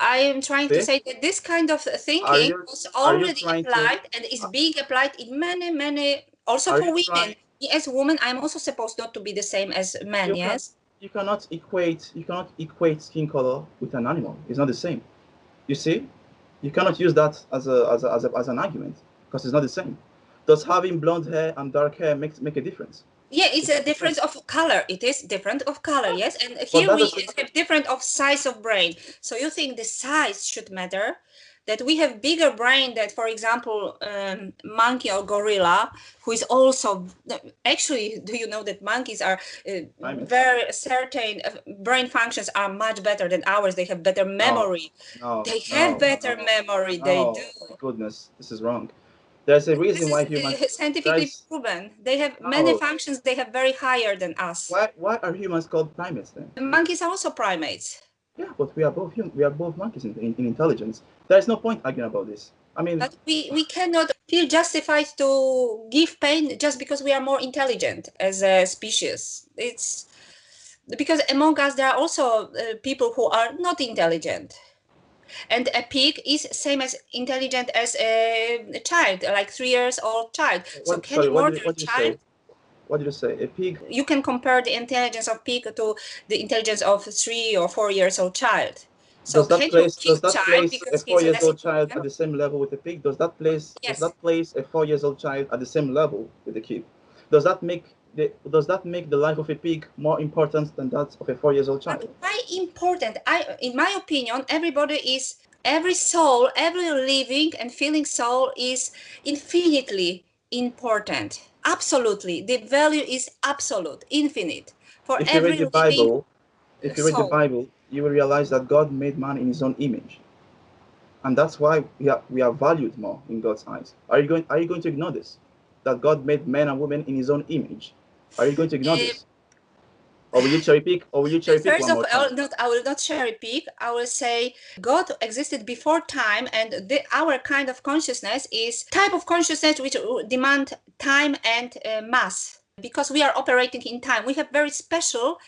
I am trying to
See?
say that this kind of
Are
thinking
you
was
are you
already
trying to
applied and is being applied in many, also
are
for
you
women.
trying
As a woman, I'm also supposed not to be the same as men,
you can
yes?
you cannot equate skin color with an animal. It's not the same. You see? You cannot use that as an argument because it's not the same. Does having blonde hair and dark hair make a difference?
Yeah, it's
It's
a
not the same.
difference of color. It is different of color, yes. And
But
here
that
we
doesn't
have different of size of brain. So you think the size should matter? That we have bigger brain that, for example, monkey or gorilla, who is also actually, do you know that monkeys are
primates.
very certain brain functions are much better than ours. They have better
No,
memory.
no,
They have
no,
better
no,
memory. They do.
no. Goodness, this is wrong. There's a
This
reason
is
why humans.
scientifically
There's
proven. They have many
no.
functions they have very higher than us.
Why are humans called primates then?
Monkeys are also primates,
Yeah, but we are both monkeys in intelligence. There's no point arguing about this. I mean,
but we cannot feel justified to give pain just because we are more intelligent as a species. It's because among us there are also people who are not intelligent. And a pig is same as intelligent as a child, like 3 years old child. So
what?
can
Sorry,
you murder
what
a
did you
child?
say? What did you say? A pig.
You can compare the intelligence of pig to the intelligence of 3 or 4 years old child. So can you kill
Does that
child
place a
because he is
4 years
less
old child at
intelligent?
the same level with a pig? Does
Yes.
that place a 4 years old child at the same level with a kid? Does that make the life of a pig more important than that of a 4 years old
But
child?
why important? In my opinion, every soul, every living and feeling soul is infinitely important. Absolutely. The value is absolute, infinite for
If you read
every
the
living
Bible, if you read the
soul.
Bible, you will realize that God made man in His own image, and that's why we are valued more in God's eyes. Are you going to ignore this? That God made men and women in His own image. Are you going to ignore
Uh,
this, or will you cherry pick? Or will you cherry pick
First
one
of
more
all,
time?
I will not cherry pick. I will say God existed before time, and our kind of consciousness is type of consciousness which demand time and mass. Because we are operating in time, we have very special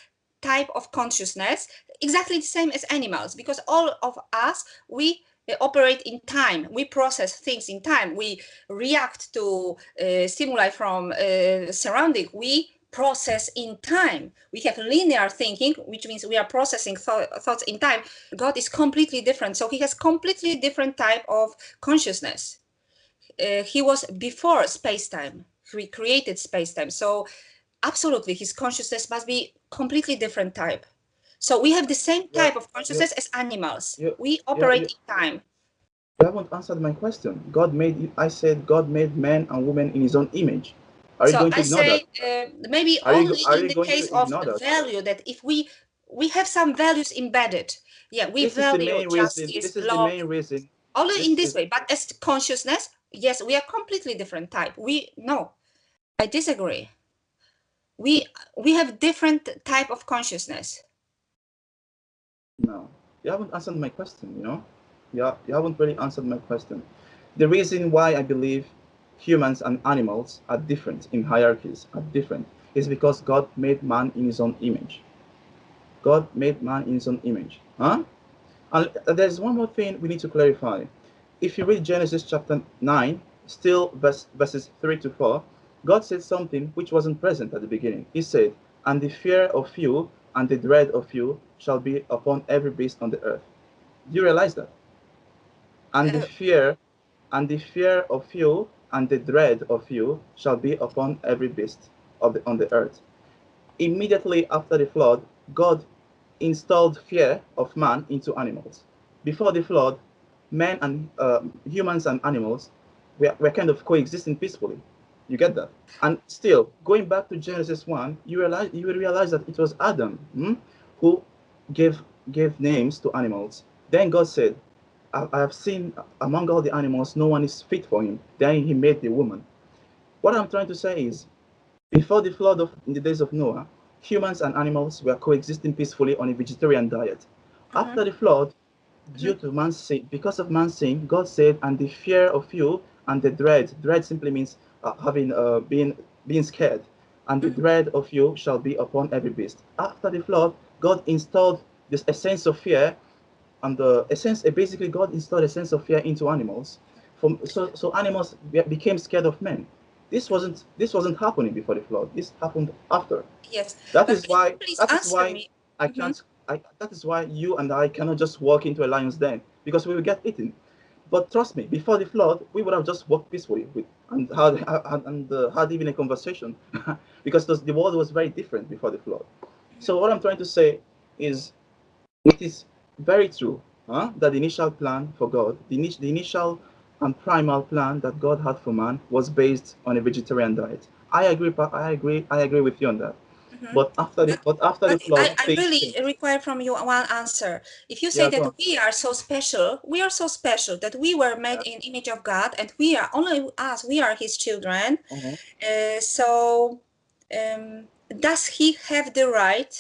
type of consciousness, exactly the same as animals. Because all of us, we operate in time. We process things in time. We react to stimuli from surrounding. We process in time. We have linear thinking, which means we are processing thoughts in time. God is completely different. So he has completely different type of consciousness. He was before space-time. He created space-time. So absolutely, his consciousness must be completely different type. So we have the same
Yeah,
type of
yeah,
consciousness as animals.
yeah,
We
yeah,
operate
yeah.
in time.
You haven't answered my question. I said God made man and woman in His own image. Are you
So
going to
I
ignore that?
say maybe only
Are
in
you
the
going to
case of
ignore that?
value that if we have some values embedded, yeah, we
This is the
value
main reason.
justice,
This is the
love,
main reason.
only in
This
this
is
way. But as consciousness, yes, we are completely different type. We no, I disagree. We we have different type of consciousness.
no. You haven't answered my question. Yeah, you haven't really answered my question. The reason why I believe humans and animals are different in hierarchies are different is because God made man in His own image. God made man in His own image. Huh? And there's one more thing we need to clarify. If you read Genesis chapter 9, still verses 3 to 4, God said something which wasn't present at the beginning. He said, "And the fear of you and the dread of you shall be upon every beast on the earth." Do you realize that? And the
Uh,
fear and the fear of you and the dread of you shall be upon every beast on the earth. Immediately after the flood, God installed fear of man into animals. Before the flood, men and humans and animals were kind of coexisting peacefully. You get that? And still, going back to Genesis 1, you will realize that it was Adam who gave gave names to animals. Then God said, I have seen among all the animals, no one is fit for him. Then he made the woman. What I'm trying to say is, before the flood in the days of Noah, humans and animals were coexisting peacefully on a vegetarian diet.
mhm,
After the flood,
mhm,
due to man's sin, because of man's sin, God said, "And the fear of you and the dread." Dread simply means being scared. "And the
mhm.
dread of you shall be upon every beast." After the flood, God installed a sense of fear and the essence, basically God installed a sense of fear into animals, so animals became scared of men. This wasn't happening before the flood. This happened after.
Yes,
That
but
is
can you
why
please
that is
answer
why
me?
I
Mhm.
can't. That is why you and I cannot just walk into a lion's den, because we will get eaten. But trust me, before the flood, we would have just walked peacefully and had even a conversation, because the world was very different before the flood. So what I'm trying to say is, it is very true, that the initial plan for God, the initial and primal plan that God had for man, was based on a vegetarian diet. I agree with you on that.
Mhm.
But after the
But
flood,
I
things
really
changed.
require from you one answer. If you say
Yeah, go
that
on.
we are so special that we were made
Yeah.
in image of God, and we are only us, we are His children.
Uh-huh.
So, does He have the right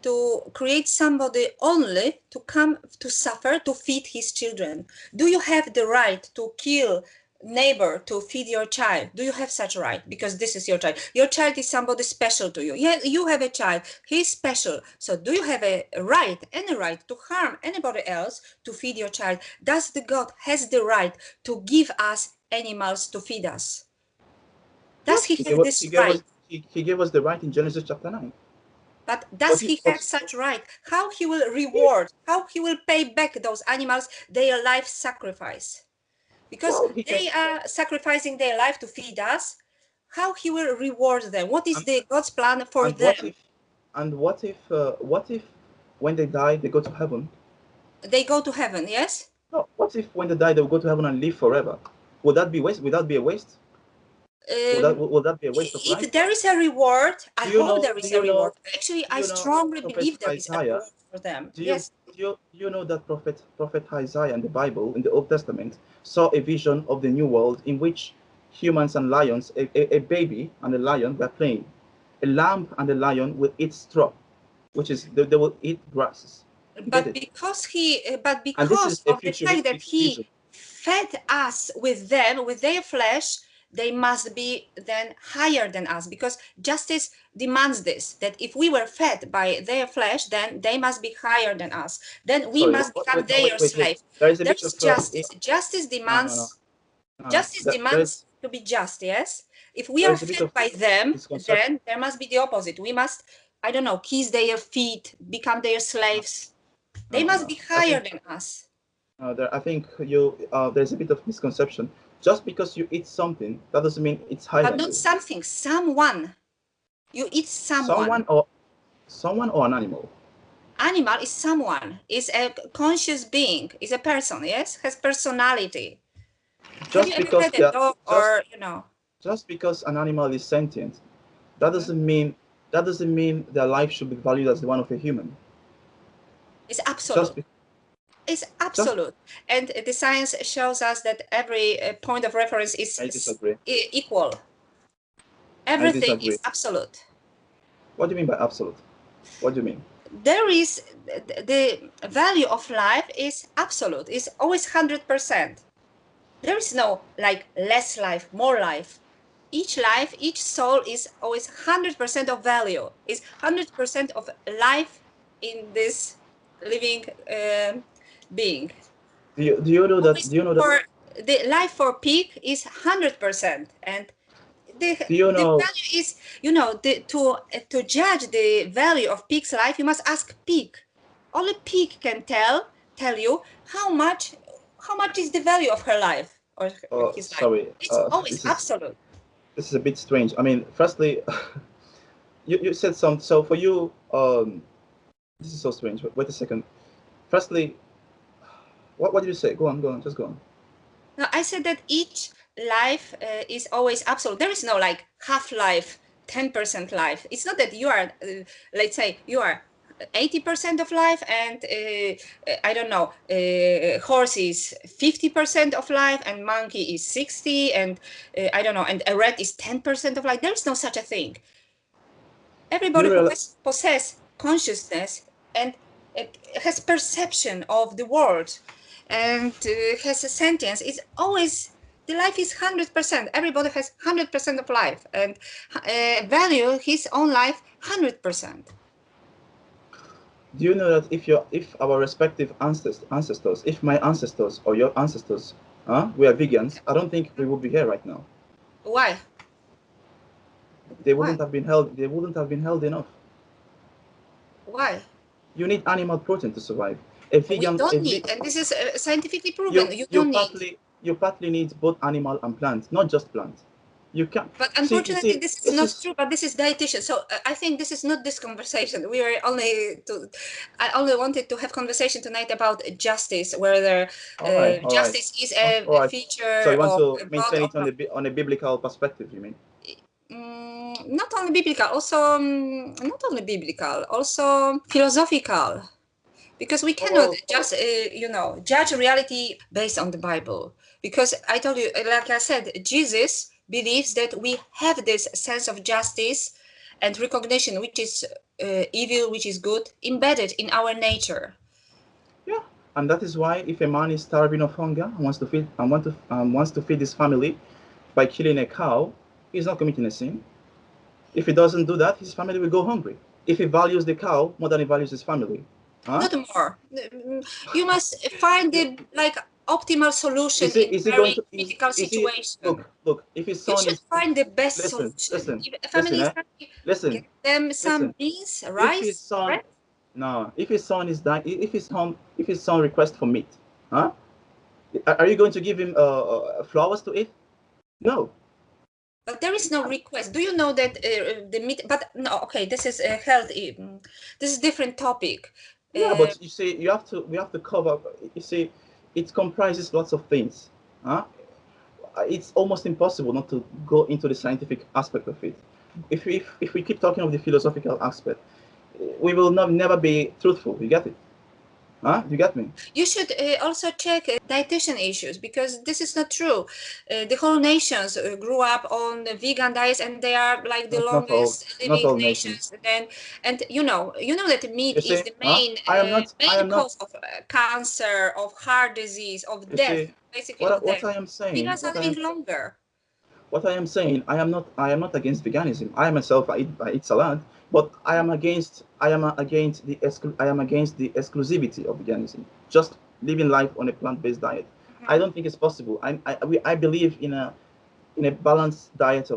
to create somebody only to come to suffer to feed his children? Do you have the right to kill neighbor to feed your child? Do you have such right? Because this is your child is somebody special to you. Yeah, you have a child, he's special. So do you have any right to harm anybody else to feed your child? Does the God has the right to give us animals to feed us? Does
Yes,
he
he
have
gave us,
this
he gave
right?
us, he gave us the right in Genesis chapter 9.
But
But
does
he,
he have
but
such right? How he will
if,
reward, how he will pay back those animals their life sacrifice? Because
well, he can,
they are sacrificing their life to feed us. How he will reward them? What is
and,
the God's plan for
and what
them?
if, what if when they die they go to heaven?
They go to heaven, yes?
No, what if when they die they will go to heaven and live forever? Would that be waste? Would that be a waste?
Um,
Would that be a waste of
if
life?
there is a reward, I
Do you
hope
know?
there
Do
is a
you
reward.
know?
Actually,
Do
I
you know
strongly
Prophet
believe there is a
Isaiah?
reward for them.
Do you
Yes.
do you know that Prophet Isaiah in the Bible, in the Old Testament, saw a vision of the new world in which humans and lions, a baby and a lion were playing. A lamb and a lion will eat straw, which is they will eat grasses. You get
but
it?
because he but
And this is
because
a
of the fact that
futuristic
he
vision.
fed us with them with their flesh, they must be then higher than us, because justice demands this, that if we were fed by their flesh, then they must be higher than us, then we
Sorry,
must become
wait, no, wait,
their
wait, wait.
slave.
There is a
There
bit
is
of
justice. Justice
no, no, no,
demands
no, no.
justice
There is
demands to be just. Yes, if we
there
are
is a bit
fed
of
by them,
misconception.
then there must be the opposite. We must, I don't know, kiss their feet, become their
No,
slaves. They
no,
must
no.
be higher than us.
I think there's a bit of misconception. Just because you eat something, that doesn't mean it's higher
But
than
not
you.
something, someone. You eat someone.
Someone or an animal.
Animal is someone, is a conscious being, is a person, yes? Has personality. Have you
Just
ever
because
had a
they are,
dog
just
or,
just because an animal is sentient, that
mhm.
doesn't mean that doesn't mean their life should be valued as the one of a human.
It's
Just
absolute.
be,
It's
just
absolute. And the science shows us that every point of reference is
I disagree.
equal.
I
Everything
disagree.
is absolute.
What do you mean by absolute? What do you mean?
There is the value of life is absolute, is always 100%. There is no like less life, more life. Each life, each soul is always 100% of value, is 100% of life in this living being. Always
Do you know that?
for the life for pig is 100%, and
Do you
the
know?
value is, to judge the value of pig's life, you must ask pig. Only pig can tell you how much is the value of her life or his life.
Sorry.
It's always
This is
absolute.
this is a bit strange. I mean, firstly, you said some. So for you, this is so strange. Wait a second. Firstly, what did you say? Go on, just go on.
Now, I said that each life is always absolute. There is no like half life, 10% life. It's not that you are, let's say, you are 80% of life, and I don't know, horse is 50% of life, and monkey is 60, and I don't know, and a rat is 10% of life. There is no such a thing.
Do
Everybody
you
who
realize?
has possess consciousness and has perception of the world and has a sentience, it's always the life is 100%. Everybody has 100% of life and value his own life 100%.
Do you know that if our respective ancestors, if my ancestors or your ancestors, were vegans, I don't think we would be here right now.
Why?
They
Why?
wouldn't have been held. They wouldn't have been held enough.
Why?
You need animal protein to survive. A
We
vegan,
don't need, and this is scientifically proven.
you
You
you
don't need.
partly you partly need both animal and plant, not just plant. You can
But
see. You
unfortunately,
see,
this is
this
not
is
true. But this is dietitian. So I think this is not this conversation. We are only to. I only wanted to have conversation tonight about justice, whether
all right, all right,
justice is
all
a
right. So
feature
you want
of
to
God
maintain
or
it on a biblical perspective, you mean?
not only biblical, also not only biblical, also philosophical. Because we cannot
Well,
just judge reality based on the Bible, because I told you, like I said, Jesus believes that we have this sense of justice and recognition, which is evil, which is good, embedded in our nature.
yeah, and that is why if a man is starving of hunger and wants to feed his family by killing a cow, he's not committing a sin. If he doesn't do that, his family will go hungry. If he values the cow more than he values his family, huh?
Not more. You must find
You,
the like optimal solution
is he
in
is he going
very
to
critical
is he
situation.
look if his
You
son
should
is
find the best
listen
solution.
listen
If a
listen
family is happy,
listen
get them some
listen
beans,
if his
rice,
son
bread.
no if his son is dying if his son requests for meat, huh? Are you going to give him flowers to eat? No,
But there
you
is no
can't.
request. Do you know that the meat? But no, okay, this is health. This is different topic.
Yeah, but you see, we have to cover. You see, it comprises lots of things. Huh? It's almost impossible not to go into the scientific aspect of it. If we keep talking of the philosophical aspect, we will never be truthful. You get it? Huh? You get me?
You should also check dietitian issues, because this is not true. The whole nations grew up on the vegan diets, and they are like the longest
Not
living
all
nations.
nations.
Then, and you know that meat
You
is
see?
the
Huh? I
main
am not.
cause of cancer, of heart disease, of
You
death,
see?
basically of
What
death.
I am saying?
Vegans are living longer.
What I am saying, I am not against veganism. I myself I eat salad, but I am against the exclusivity of veganism. Just living life on a plant-based diet. I
Mhm.
don't think it's possible. I believe in a balanced diet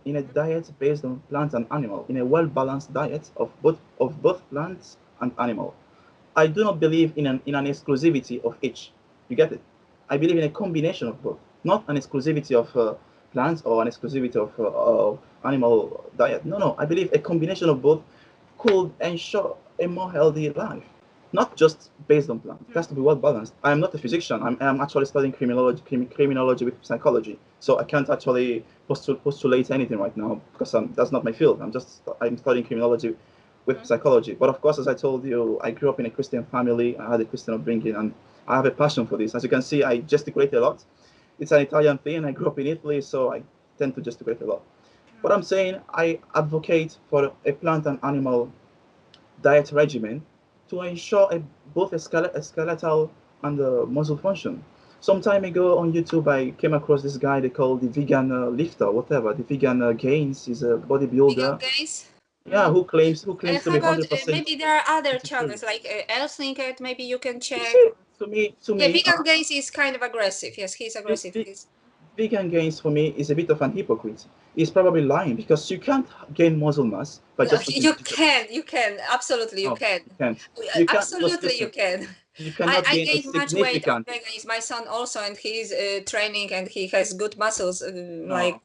in a diet based on plant and animal, in a well balanced diet of both plants and animal. I do not believe in an exclusivity of each. You get it? I believe in a combination of both, not an exclusivity of plants or an exclusivity of animal diet. No, no. I believe a combination of both could ensure a more healthy life, not just based on plants. It has to be well balanced. I am not a physician. I'm actually studying criminology with psychology, so I can't actually postulate anything right now because that's not my field. I'm studying criminology with psychology. But of course, as I told you, I grew up in a Christian family. I had a Christian upbringing, and I have a passion for this. As you can see, I gesticulate a lot. It's an Italian thing. I grew up in Italy, so I tend to gesticulate a lot. What I'm saying, I advocate for a plant and animal diet regimen to ensure both a skeletal and a muscle function. Some time ago on YouTube, I came across this guy they call the vegan lifter, whatever. The vegan gains. He's a
Vegan
bodybuilder.
days.
Yeah, who claims to
How
be
about
100%
maybe there are other
vegetarian.
channels like Elslinket? Maybe you can
You
check.
see, to
Yeah,
me,
Vegan Gains is kind of aggressive. Yes, he's
ve-
aggressive.
ve- vegan gains for me is a bit of an hypocrite. He's probably lying because you can't gain muscle mass by
No,
just eating vegetables.
you can, absolutely, you
No,
can.
you can't. You can't.
Absolutely, you
Listen,
can.
you cannot
I
gain a
gained much weight on
significant.
veganism. My son also, and he's training, and he has good muscles.
No,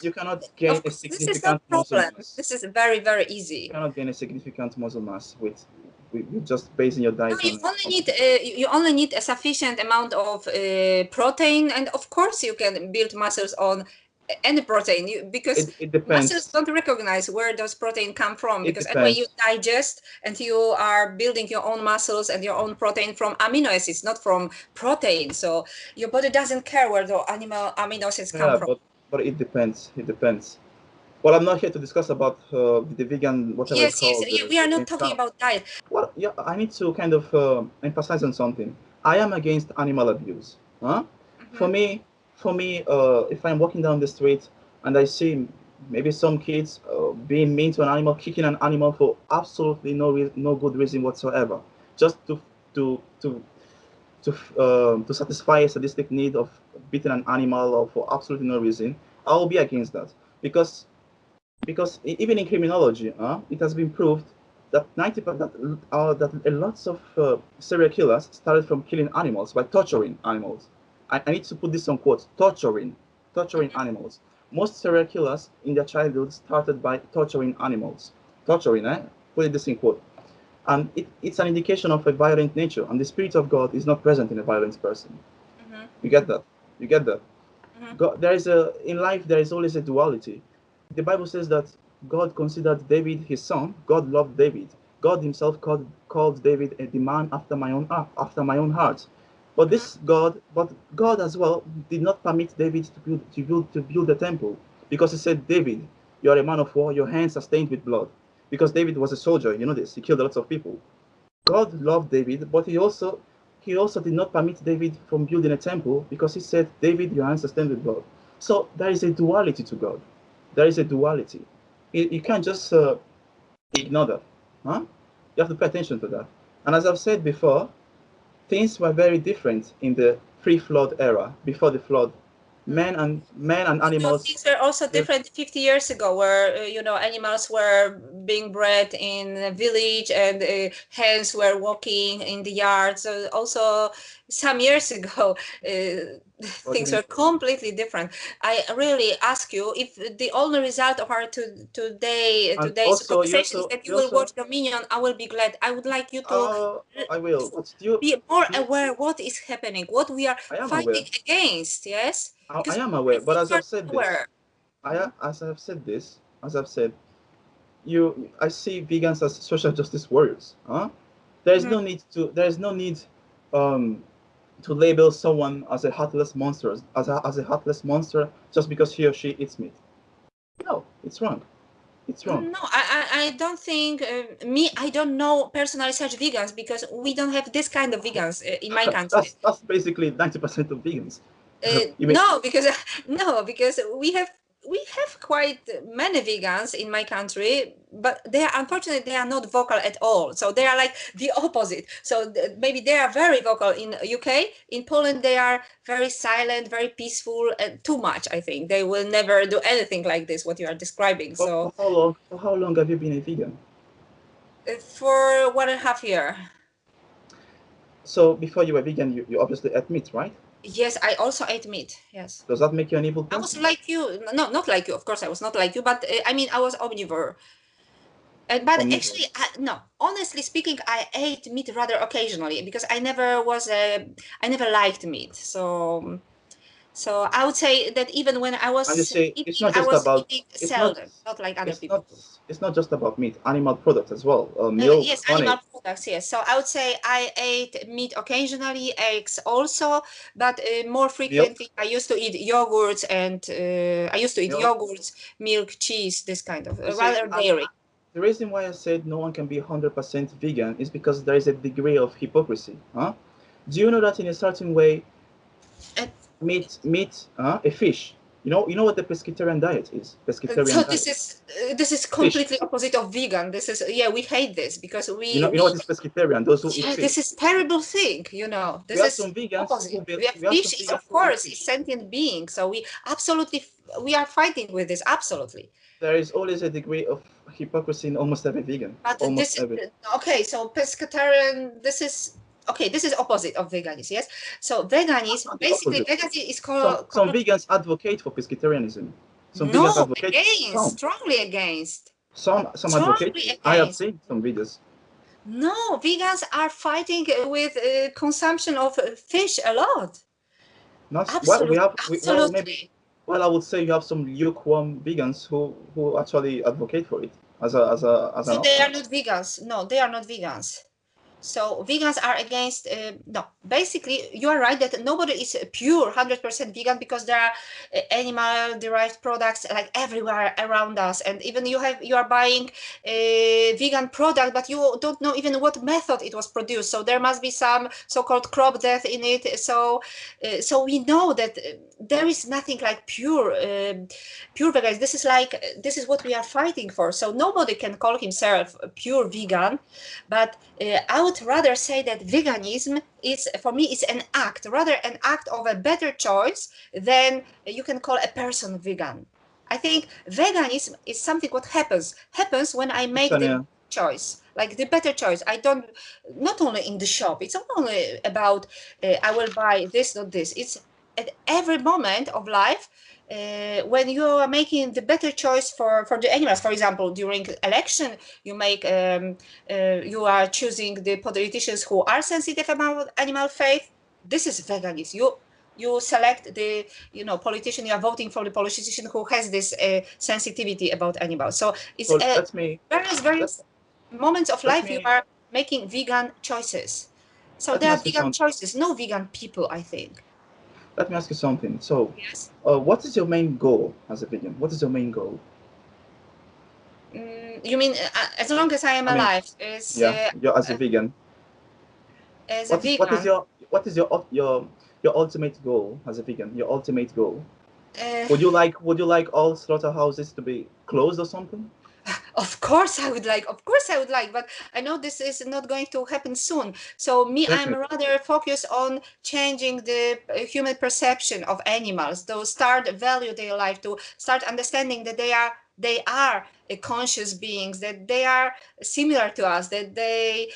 you cannot gain
Of
a
course, this is not
significant muscle
problem.
mass.
This is very, very
You
easy.
cannot gain a significant muscle mass with just basing your
No,
diet on
you only need a sufficient amount of protein, and of course you can build muscles on any protein, because
it
muscles
depends.
don't recognize where those protein come from,
It
because anyway you
depends.
digest and you are building your own muscles and your own protein from amino acids, not from protein. So your body doesn't care where the animal amino acids come
Yeah,
from.
but it depends. It depends. Well, I'm not here to discuss about the vegan, whatever it's
Yes,
called,
we are not
the
talking
cow.
about diet.
Well, yeah, I need to kind of emphasize on something. I am against animal abuse. Huh? For
Mhm.
me, if I'm walking down the street and I see Maybe some kids being mean to an animal, kicking an animal for absolutely no good reason whatsoever, just to to satisfy a sadistic need of beating an animal or for absolutely no reason. I will be against that because even in criminology, it has been proved that that a lots of serial killers started from killing animals by torturing animals. I need to put this on quote: torturing animals. Most serial killers in their childhood started by torturing animals. Torturing, eh? Put this in quote. And it's an indication of a violent nature, and the spirit of God is not present in a violent person. You get that? You get that? God, there is a in life there is always a duality. The Bible says that God considered David his son. God loved David. God himself called David the man after my own heart. But God as well did not permit David to build the temple because he said, David, you are a man of war. Your hands are stained with blood. Because David was a soldier, you know this. He killed a lot of people. God loved David, but he also did not permit David from building a temple because he said, David, your hands are stained with blood. So there is a duality to God. There is a duality. You can't just ignore that. Huh? You have to pay attention to that. And as I've said before, things were very different in the pre-flood era, before the flood. Men and
No,
animals
things were also
lived.
different 50 years ago, where animals were being bred in a village and hens were walking in the yard. So also some years ago,
What do you
things
mean?
were completely different. I really ask you if the only result of our
And
today's
also,
conversation is that you
you
will watch
also,
Dominion. I will be glad. I would like you to
I will. But
be more
do you,
aware what is happening, what we are
I am aware.
fighting against. Yes,
I
because
am
I
aware. But
think
as
you are
I've said this,
aware.
as I've said, I see vegans as social justice warriors. Huh? There is no need um, to label someone as a heartless monster, as a heartless monster just because he or she eats meat. No, it's wrong. It's wrong.
No, I don't think I don't know personally such vegans because we don't have this kind of vegans in my country.
That's basically 90% of vegans. You mean
No, because no, because we have quite many vegans in my country, but they are unfortunately they are not vocal at all. So they are like the opposite. So maybe they are very vocal in UK. In Poland, they are very silent, very peaceful, and too much. I think they will never do anything like this. What you are describing. So
for how long? For how long have you been a vegan?
for 1.5 year.
So before you were vegan, you obviously ate meat, right?
Yes, I also ate meat. Yes.
Does that make you an evil
I was
person?
like you. No, not like you. Of course, I was not like you, but I mean, I was omnivore. But actually,
Omnivorous.
no. Honestly speaking, I ate meat rather occasionally because I never liked meat. So I would say that even when I
And you
was
say
eating, I was eating seldom, not like other
it's
people.
not it's not just about meat. Animal products as well. Milk,
Yes, animal
honey,
products, yes. So I would say I ate meat occasionally, eggs also, but more
milk,
frequently I used to eat yogurts and
milk.
milk, cheese, this kind of
You see,
rather
and
dairy.
the reason why I said no one can be 100% vegan is because there is a degree of hypocrisy. Huh? Do you know that in a certain way,
And
a fish. You know what the pescatarian diet is?
so
Pescatarian diet.
this is
Fish.
completely opposite of vegan. This is yeah, we hate this because
You know what is pescatarian? Those who eat
yeah, this
fish.
is terrible thing, you know.
We
This
have
is
some vegans
opposite. We have
we have some
fish is
vegans
of
who eat
course is
fish.
sentient being, so we are fighting with this absolutely.
There is always a degree of hypocrisy in almost every vegan.
But
Almost
this is
every.
okay. So pescatarian, this is okay. This is opposite of veganism. Yes. So
That's
veganism,
not the
basically,
opposite.
veganism is
Some
called
vegans advocate for pescatarianism. Some vegans
no
advocate
against, strongly against,
some advocate
strongly
it. I have
against.
seen some videos.
No, vegans are fighting with consumption of fish a lot.
Not well.
Absolutely,
Well, maybe.
absolutely.
Well, I would say you have some lukewarm vegans who actually advocate for it as an
So they are
option.
not vegans. No, they are not vegans. So vegans are against, no, basically you are right that nobody is pure 100% vegan, because there are animal derived products like everywhere around us, and even you are buying a vegan product, but you don't know even what method it was produced. So there must be some so-called crop death in it. So we know that there is nothing like pure vegan. This is what we are fighting for. So nobody can call himself a pure vegan, but I would rather say that veganism is, for me, is an act, rather an act of a better choice than you can call a person vegan. I think veganism is something what happens when I make
Listen,
the
yeah.
choice, like the better choice. I don't, not only in the shop. It's not only about I will buy this, not this. It's at every moment of life, when you are making the better choice for the animals. For example, during election, you make you are choosing the politicians who are sensitive about animal faith. This is veganism. You select the politician. You are voting for the politician who has this sensitivity about animals. So it's
So let me let,
various moments of
let
life you
me
are making vegan choices. So
let me
there are
ask you
vegan
something.
choices, no vegan people, I think.
Let me ask you something. So,
Yes.
what is your main goal as a vegan? What is your main goal?
You mean as long as I am
I mean,
alive, is
yeah, you're as a vegan.
as a
What is
vegan?
your ultimate goal as a vegan? Your ultimate goal?
Uh,
Would you like all slaughterhouses to be closed or something?
Of course I would like, but I know this is not going to happen soon. So me, I'm
Definitely.
rather focused on changing the human perception of animals, to start value their life, to start understanding that they are conscious beings, that they are similar to us, that
They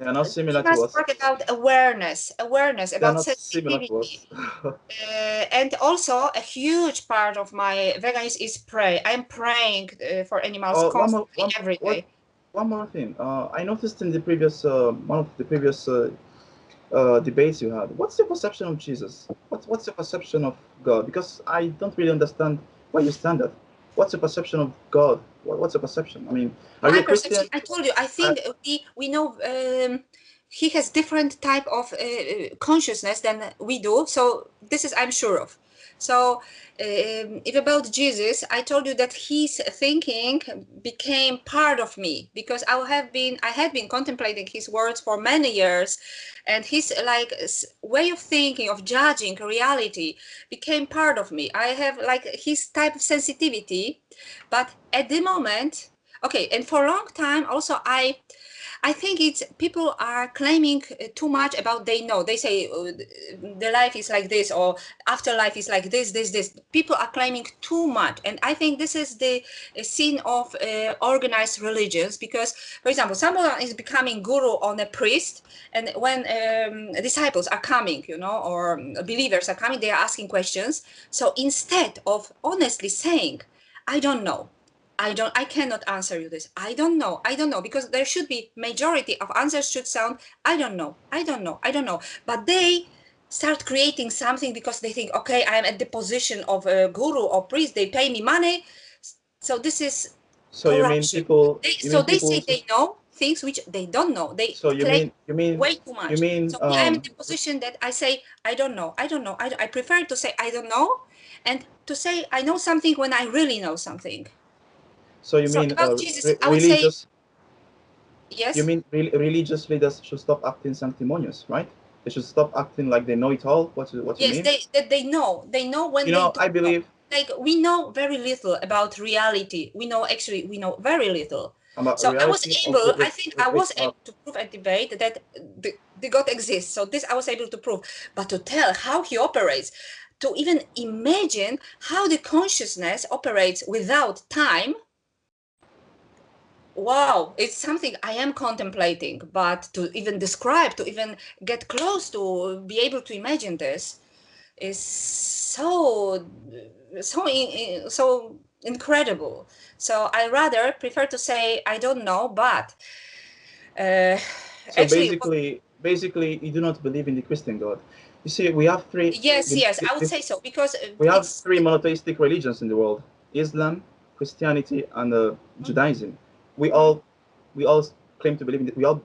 are not similar
we
to
must
us.
talk about awareness,
They are
about
not similar to
sensitivity.
us.
And also a huge part of my veganism is pray. I'm praying for animals
Oh,
constantly every day.
one more thing. I noticed in the previous one of the previous debates you had. What's your perception of Jesus? What's your perception of God? Because I don't really understand where you stand at. What's your perception of God? What's your perception? I mean, are you
My
a
perception,
Christian?
I told you, I
I,
think we know he has different type of consciousness than we do. So this is I'm sure of. So if about Jesus, I told you that his thinking became part of me, because I had been contemplating his words for many years, and his like way of thinking, of judging reality, became part of me. I have like his type of sensitivity, but at the moment, okay, and for a long time also I think it's people are claiming too much about they know. They say the life is like this, or afterlife is like this. People are claiming too much, and I think this is the sin of organized religions. Because, for example, someone is becoming guru on a priest, and when disciples are coming, or believers are coming, they are asking questions. So instead of honestly saying, "I don't know," I cannot answer you this. I don't know, because there should be majority of answers should sound, I don't know, I don't know, I don't know. But they start creating something because they think, okay, I am at the position of a guru or priest. They pay me money. So this is
so you mean
corruption.
people? You
So
mean
they
people?
say they know things which they don't know. They
So you
claim
mean you mean
way too
you
much.
mean
So me, I'm in the position that I say, I don't know, I don't know. I prefer to say I don't know, and to say I know something when I really know something.
so you
So
mean
about Jesus, I would say
religious? You
yes,
mean religious leaders should stop acting sanctimonious, right? They should stop acting like they know it all. What you
yes,
mean?
they know when
You
they
know,
don't
I
know.
believe
Like we know very little about reality. We know very little.
about
So I was
reality. Oh,
able, I think I
wait,
was able to prove at debate that the God exists. So this I was able to prove, but to tell how he operates, to even imagine how the consciousness operates without time. Wow, it's something I am contemplating, but to even describe, to even get close to be able to imagine this is so incredible. So I rather prefer to say I don't know, but uh,
so
actually,
basically, you do not believe in the Christian God. You see, we have three.
yes, yes, I would say so, because
We have
it's
three monotheistic religions in the world: Islam, Christianity, and Judaism. We
Mhm.
all we all claim to believe in. We all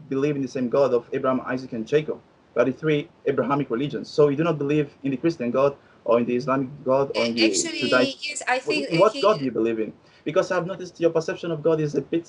believe in the same God of Abraham, Isaac, and Jacob. We are the three Abrahamic religions. So you do not believe in the Christian God or in the Islamic God or in the
Actually,
Judaism.
yes, I think
In what God do you believe in? Because I've noticed your perception of God is a bit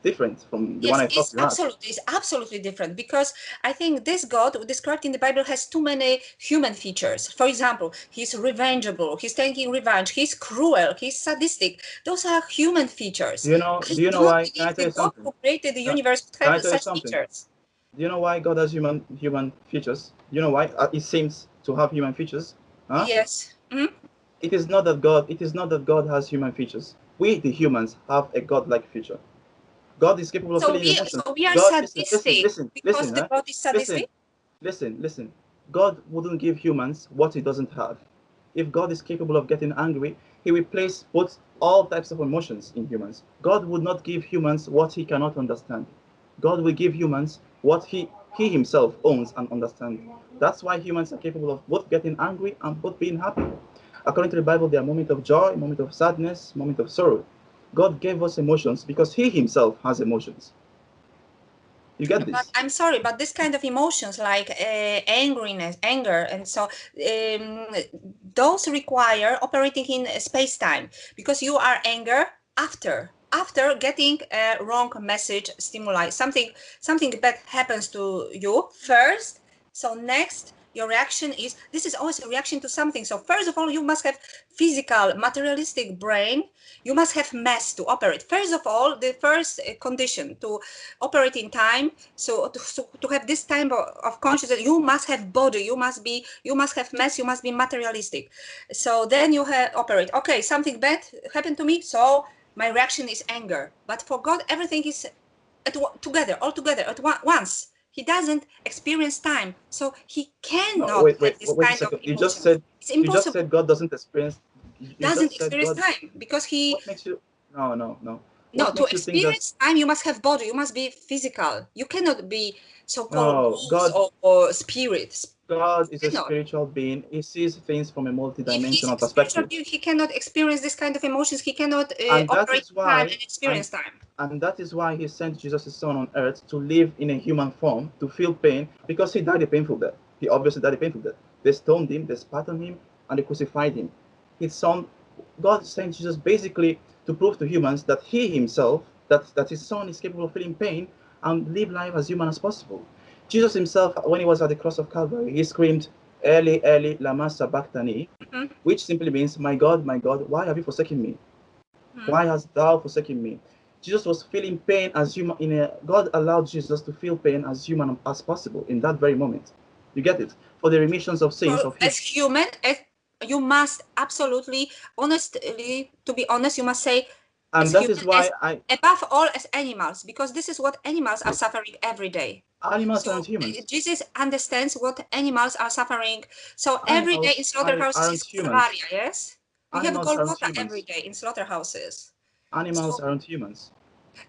different from the one
yes,
I thought you had.
it's absolutely different because I think this God described in the Bible has too many human features. For example, he's revengeable, he's taking revenge, he's cruel, he's sadistic. Those are human features. I
Do you know
don't
why? Can I
believe
tell
the
you
God
something?
who created the
Can,
universe would
can I
have
tell you
such
something?
features.
Do you know why God has human features? Do you know why it seems to have human features? Huh?
Yes. Mhm.
It is not that God has human features. We, the humans, have a God-like feature. God is capable of feeling emotions.
So we are
God, listen, listen,
sadistic
listen,
because
listen,
the
huh?
God is
Listen,
sadistic.
listen. God wouldn't give humans what he doesn't have. If God is capable of getting angry, he will place both all types of emotions in humans. God would not give humans what he cannot understand. God will give humans what he himself owns and understands. That's why humans are capable of both getting angry and both being happy. According to the Bible, there are moments of joy, moments of sadness, moments of sorrow. God gave us emotions because he himself has emotions. You get
But
this?
I'm sorry, but this kind of emotions like angriness, anger, and so those require operating in space-time because you are anger after getting a wrong message stimuli. Something bad happens to you first. So next, your reaction is this is always a reaction to something. So first of all, you must have physical, materialistic brain. You must have mass to operate. First of all, the first condition to operate in time. So to have this type of consciousness, you must have body. You must have mass. You must be materialistic. So then you have operate. Okay, something bad happened to me. So my reaction is anger. But for God, everything is all together at once. He doesn't experience time, so he
No,
cannot have this
wait a
kind of
second.
emotions. It's
You just
impossible.
said God doesn't experience. You
Doesn't
just said
experience
God.
time because he
What makes you? No.
no,
What
to
makes you think that?
experience time you must have body, you must be physical. You cannot be so-called
No,
ghost or spirit.
God is
You
a
cannot.
spiritual being. He sees things from a
If he's
multidimensional
a spiritual
perspective,
being, he cannot experience this kind of emotions. He cannot
and that
operate
is
time
why,
and experience time.
and that is why He sent Jesus, His Son, on earth to live in a human form, to feel pain, because He died a painful death. He obviously died a painful death. They stoned Him, they spat on Him, and they crucified Him. His Son, God sent Jesus basically to prove to humans that He Himself, that His Son is capable of feeling pain and live life as human as possible. Jesus Himself, when He was at the cross of Calvary, He screamed, Eli, Eli, lama sabachthani,
Mhm,
which simply means, my God, why have you forsaken me?
mhm.
Why hast thou forsaken me? Jesus was feeling pain as human. God allowed Jesus to feel pain as human as possible in that very moment. You get it? For the remissions of
For
sins of
as
human.
human, you must absolutely, honestly, to be honest, you must say as
And that
human,
is
as
why
above all as animals, because this is what animals are suffering every day.
animals
So
aren't humans.
Jesus understands what animals are suffering. So every day in
Animals
slaughterhouses
aren't
is
humans.
Calvaria, yes? We have
Animals aren't
Golgotha every
humans.
day in slaughterhouses.
Animals
So
aren't humans.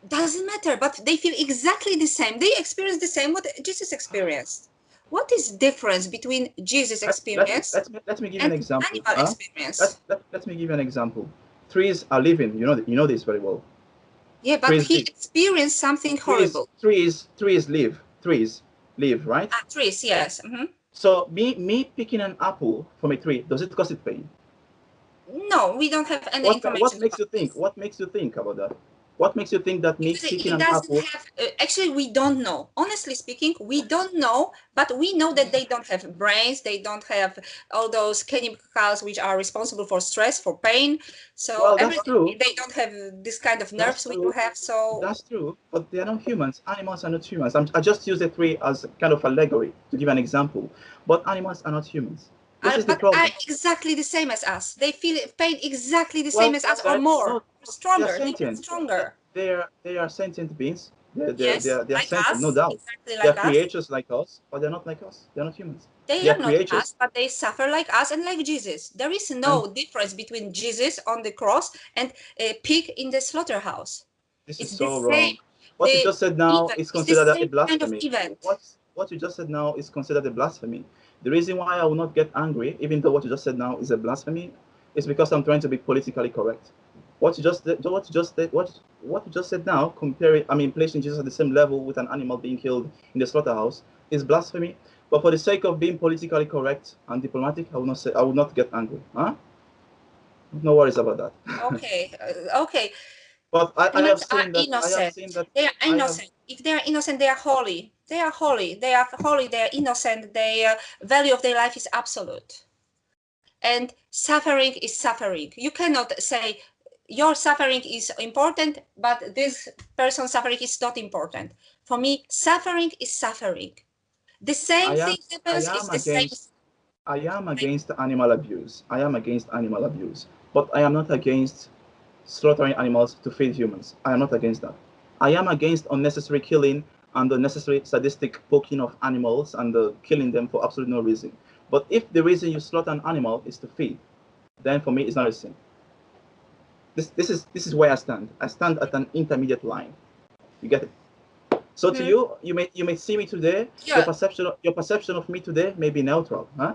doesn't matter, but they feel exactly the same. They experience the same what Jesus experienced. What is difference between Jesus experience
Let me give you an
and
example.
animal experience?
Let me give you an example. Trees are living. You know this very well.
Yeah, but
Trees
he
live.
experienced something horrible.
Trees live. Trees live, right?
Ah, trees, yes.
So me picking an apple from a tree, does it cause it pain?
No, we don't have any information about this.
What makes you think about that? What makes you think that me
Because
picking
he
an
doesn't
apple?
have, actually, we don't know. Honestly speaking, we don't know, but we know that they don't have brains, they don't have all those chemicals which are responsible for stress, for pain. So
Well, that's
everything,
true.
they don't have this kind of
That's
nerves we do
true.
have. So,
That's true. But they are not humans. Animals are not humans. I just use a tree as kind of allegory to give an example. But animals are not humans. This is the
but are
problem.
exactly the same as us. They feel pain exactly the same
Well,
as us or more,
no,
or
they are
stronger, even
sentient.
stronger.
They are sentient beings.
Yes,
They are
like
sentient, no
us,
doubt.
exactly
They are
like us.
creatures like us, but they're not like us. They're not humans.
They
They are
are not
creatures.
us, but they suffer like us and like Jesus. There is
And
no difference between Jesus on the cross and a pig in the slaughterhouse.
this is
It's the
so
same.
wrong. What you
The
just said now
event
is
is the
considered a
same kind of
blasphemy.
event.
What you just said now is considered a blasphemy. The reason why I will not get angry, even though what you just said now is a blasphemy, is because I'm trying to be politically correct. What you just did, what you just said now, comparing, I mean, placing Jesus at the same level with an animal being killed in the slaughterhouse is blasphemy. But for the sake of being politically correct and diplomatic, I will not say, I will not get angry. Huh? No worries about that.
Okay, okay.
But
Animals are innocent. They are
I have,
innocent. If they are innocent, they are holy. They are holy. They are holy. They are innocent. The value of their life is absolute. And suffering is suffering. You cannot say your suffering is important, but this person's suffering is not important. For me, suffering is suffering. The same
I am,
thing
I
happens is
am
the same.
against, I am against animal abuse. I am against animal abuse. But I am not against slaughtering animals to feed humans. I am not against that. I am against unnecessary killing and unnecessary sadistic poking of animals and killing them for absolutely no reason. But if the reason you slaughter an animal is to feed, then for me it's not a sin. This is where I stand. I stand at an intermediate line. You get it? So to
Hmm.
you may see me today.
Yeah.
Your perception of me today may be neutral, huh?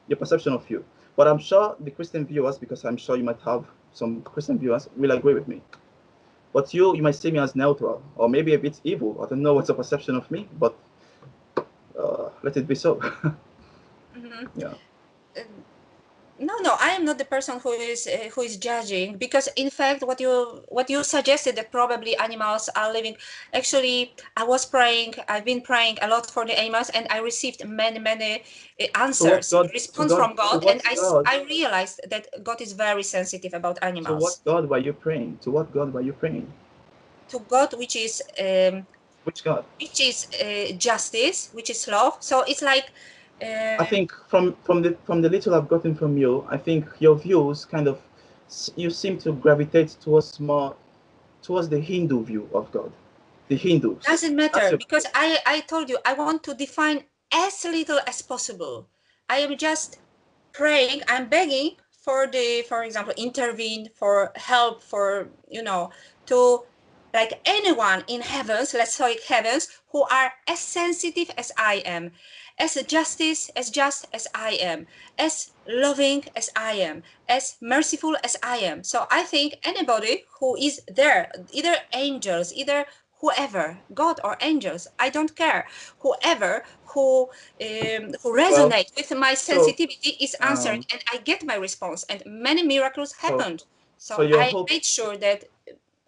Your perception of you. But I'm sure the Christian viewers, because I'm sure you might have some Christian viewers, will agree with me. But you might see me as neutral or maybe a bit evil. I don't know what's your perception of me, but let it be so.
Mhm.
Yeah.
No, I am not the person who is judging, because in fact what you suggested, that probably animals are living. Actually, I've been praying a lot for the animals, and I received many
So what
answers,
God? To
response
God?
from
To
God, and
what God?
I realized that God is very sensitive about
To what
animals.
God were you praying? To what God were you praying?
To God,
Which God?
which is justice, which is love. So it's like,
I
um,
think from the little I've gotten from you, I think your views kind of you seem to gravitate towards more towards the Hindu view of God, the Hindus.
doesn't
That's
matter,
your
because I told you I want to define as little as possible. I am just praying, I'm begging for example, intervene, for help, for, to, like, anyone in heavens, let's say heavens, who are as sensitive as I am, as just as I am, as loving as I am, as merciful as I am. So I think anybody who is there, either angels, either whoever, God or angels, I don't care, whoever who
well.
resonate with my
So
sensitivity is answering,
um,
and I get my response, and many miracles
so
happened.
so
So I made sure that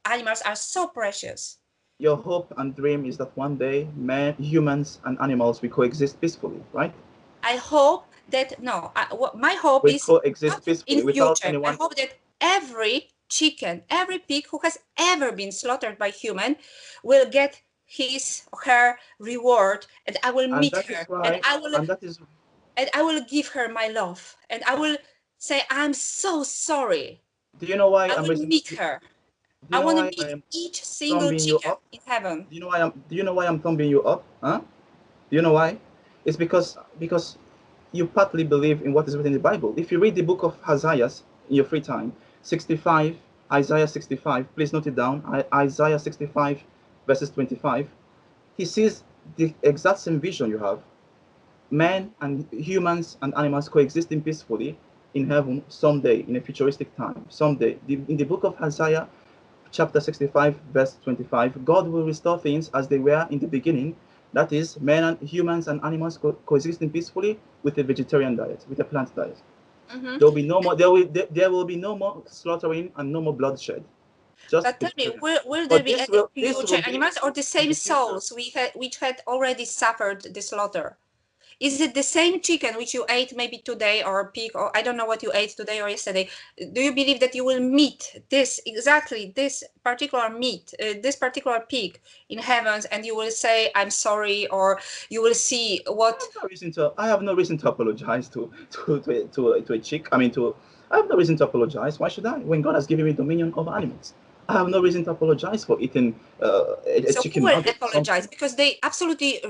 animals are so precious.
your hope and dream is that one day men, humans, and animals will coexist peacefully, right?
I hope that, no, my hope
Will
is not
coexist
in
peacefully without
future. I
anyone.
hope that every chicken, every pig who has ever been slaughtered by human will get his or her reward, and I will
And
meet
that
her,
is why, and that is,
and I will give her my love, and I will say, I'm so sorry.
do you know why
I
I'm
will
raising,
meet
do
her.
you
I
know
want to
why I
meet
am
each single
thumbing you
chicken
up?
in heaven.
Do you know why I'm thumbing you up? Huh? Do you know why? It's because you partly believe in what is written in the Bible. If you read the book of Isaiah in your free time, 65, Isaiah 65, please note it down. Isaiah 65, verses 25. He sees the exact same vision you have. Men and humans and animals coexisting peacefully in heaven someday, in a futuristic time. Someday. In the book of Isaiah, chapter 65, verse 25, God will restore things as they were in the beginning. That is, men and humans and animals coexisting peacefully with a vegetarian diet, with a plant diet.
Hmm.
There will be no more. There will be no more slaughtering and no more bloodshed. Just
But tell me,
vegetarian.
will there
But
be
this
any
will this
future
will be
animals, or the
in
same
the future.
souls which had already suffered the slaughter? Is it the same chicken which you ate maybe today, or pig, or I don't know what you ate today or yesterday? Do you believe that you will meet this particular meat, this particular pig in heavens, and you will say, I'm sorry, or you will see what?
I have no reason to apologize to a chick. I mean, I have no reason to apologize. Why should I? When God has given me dominion over animals, I have no reason to apologize for eating a
So who
chicken
will
nugget or
apologize?
something.
Because they absolutely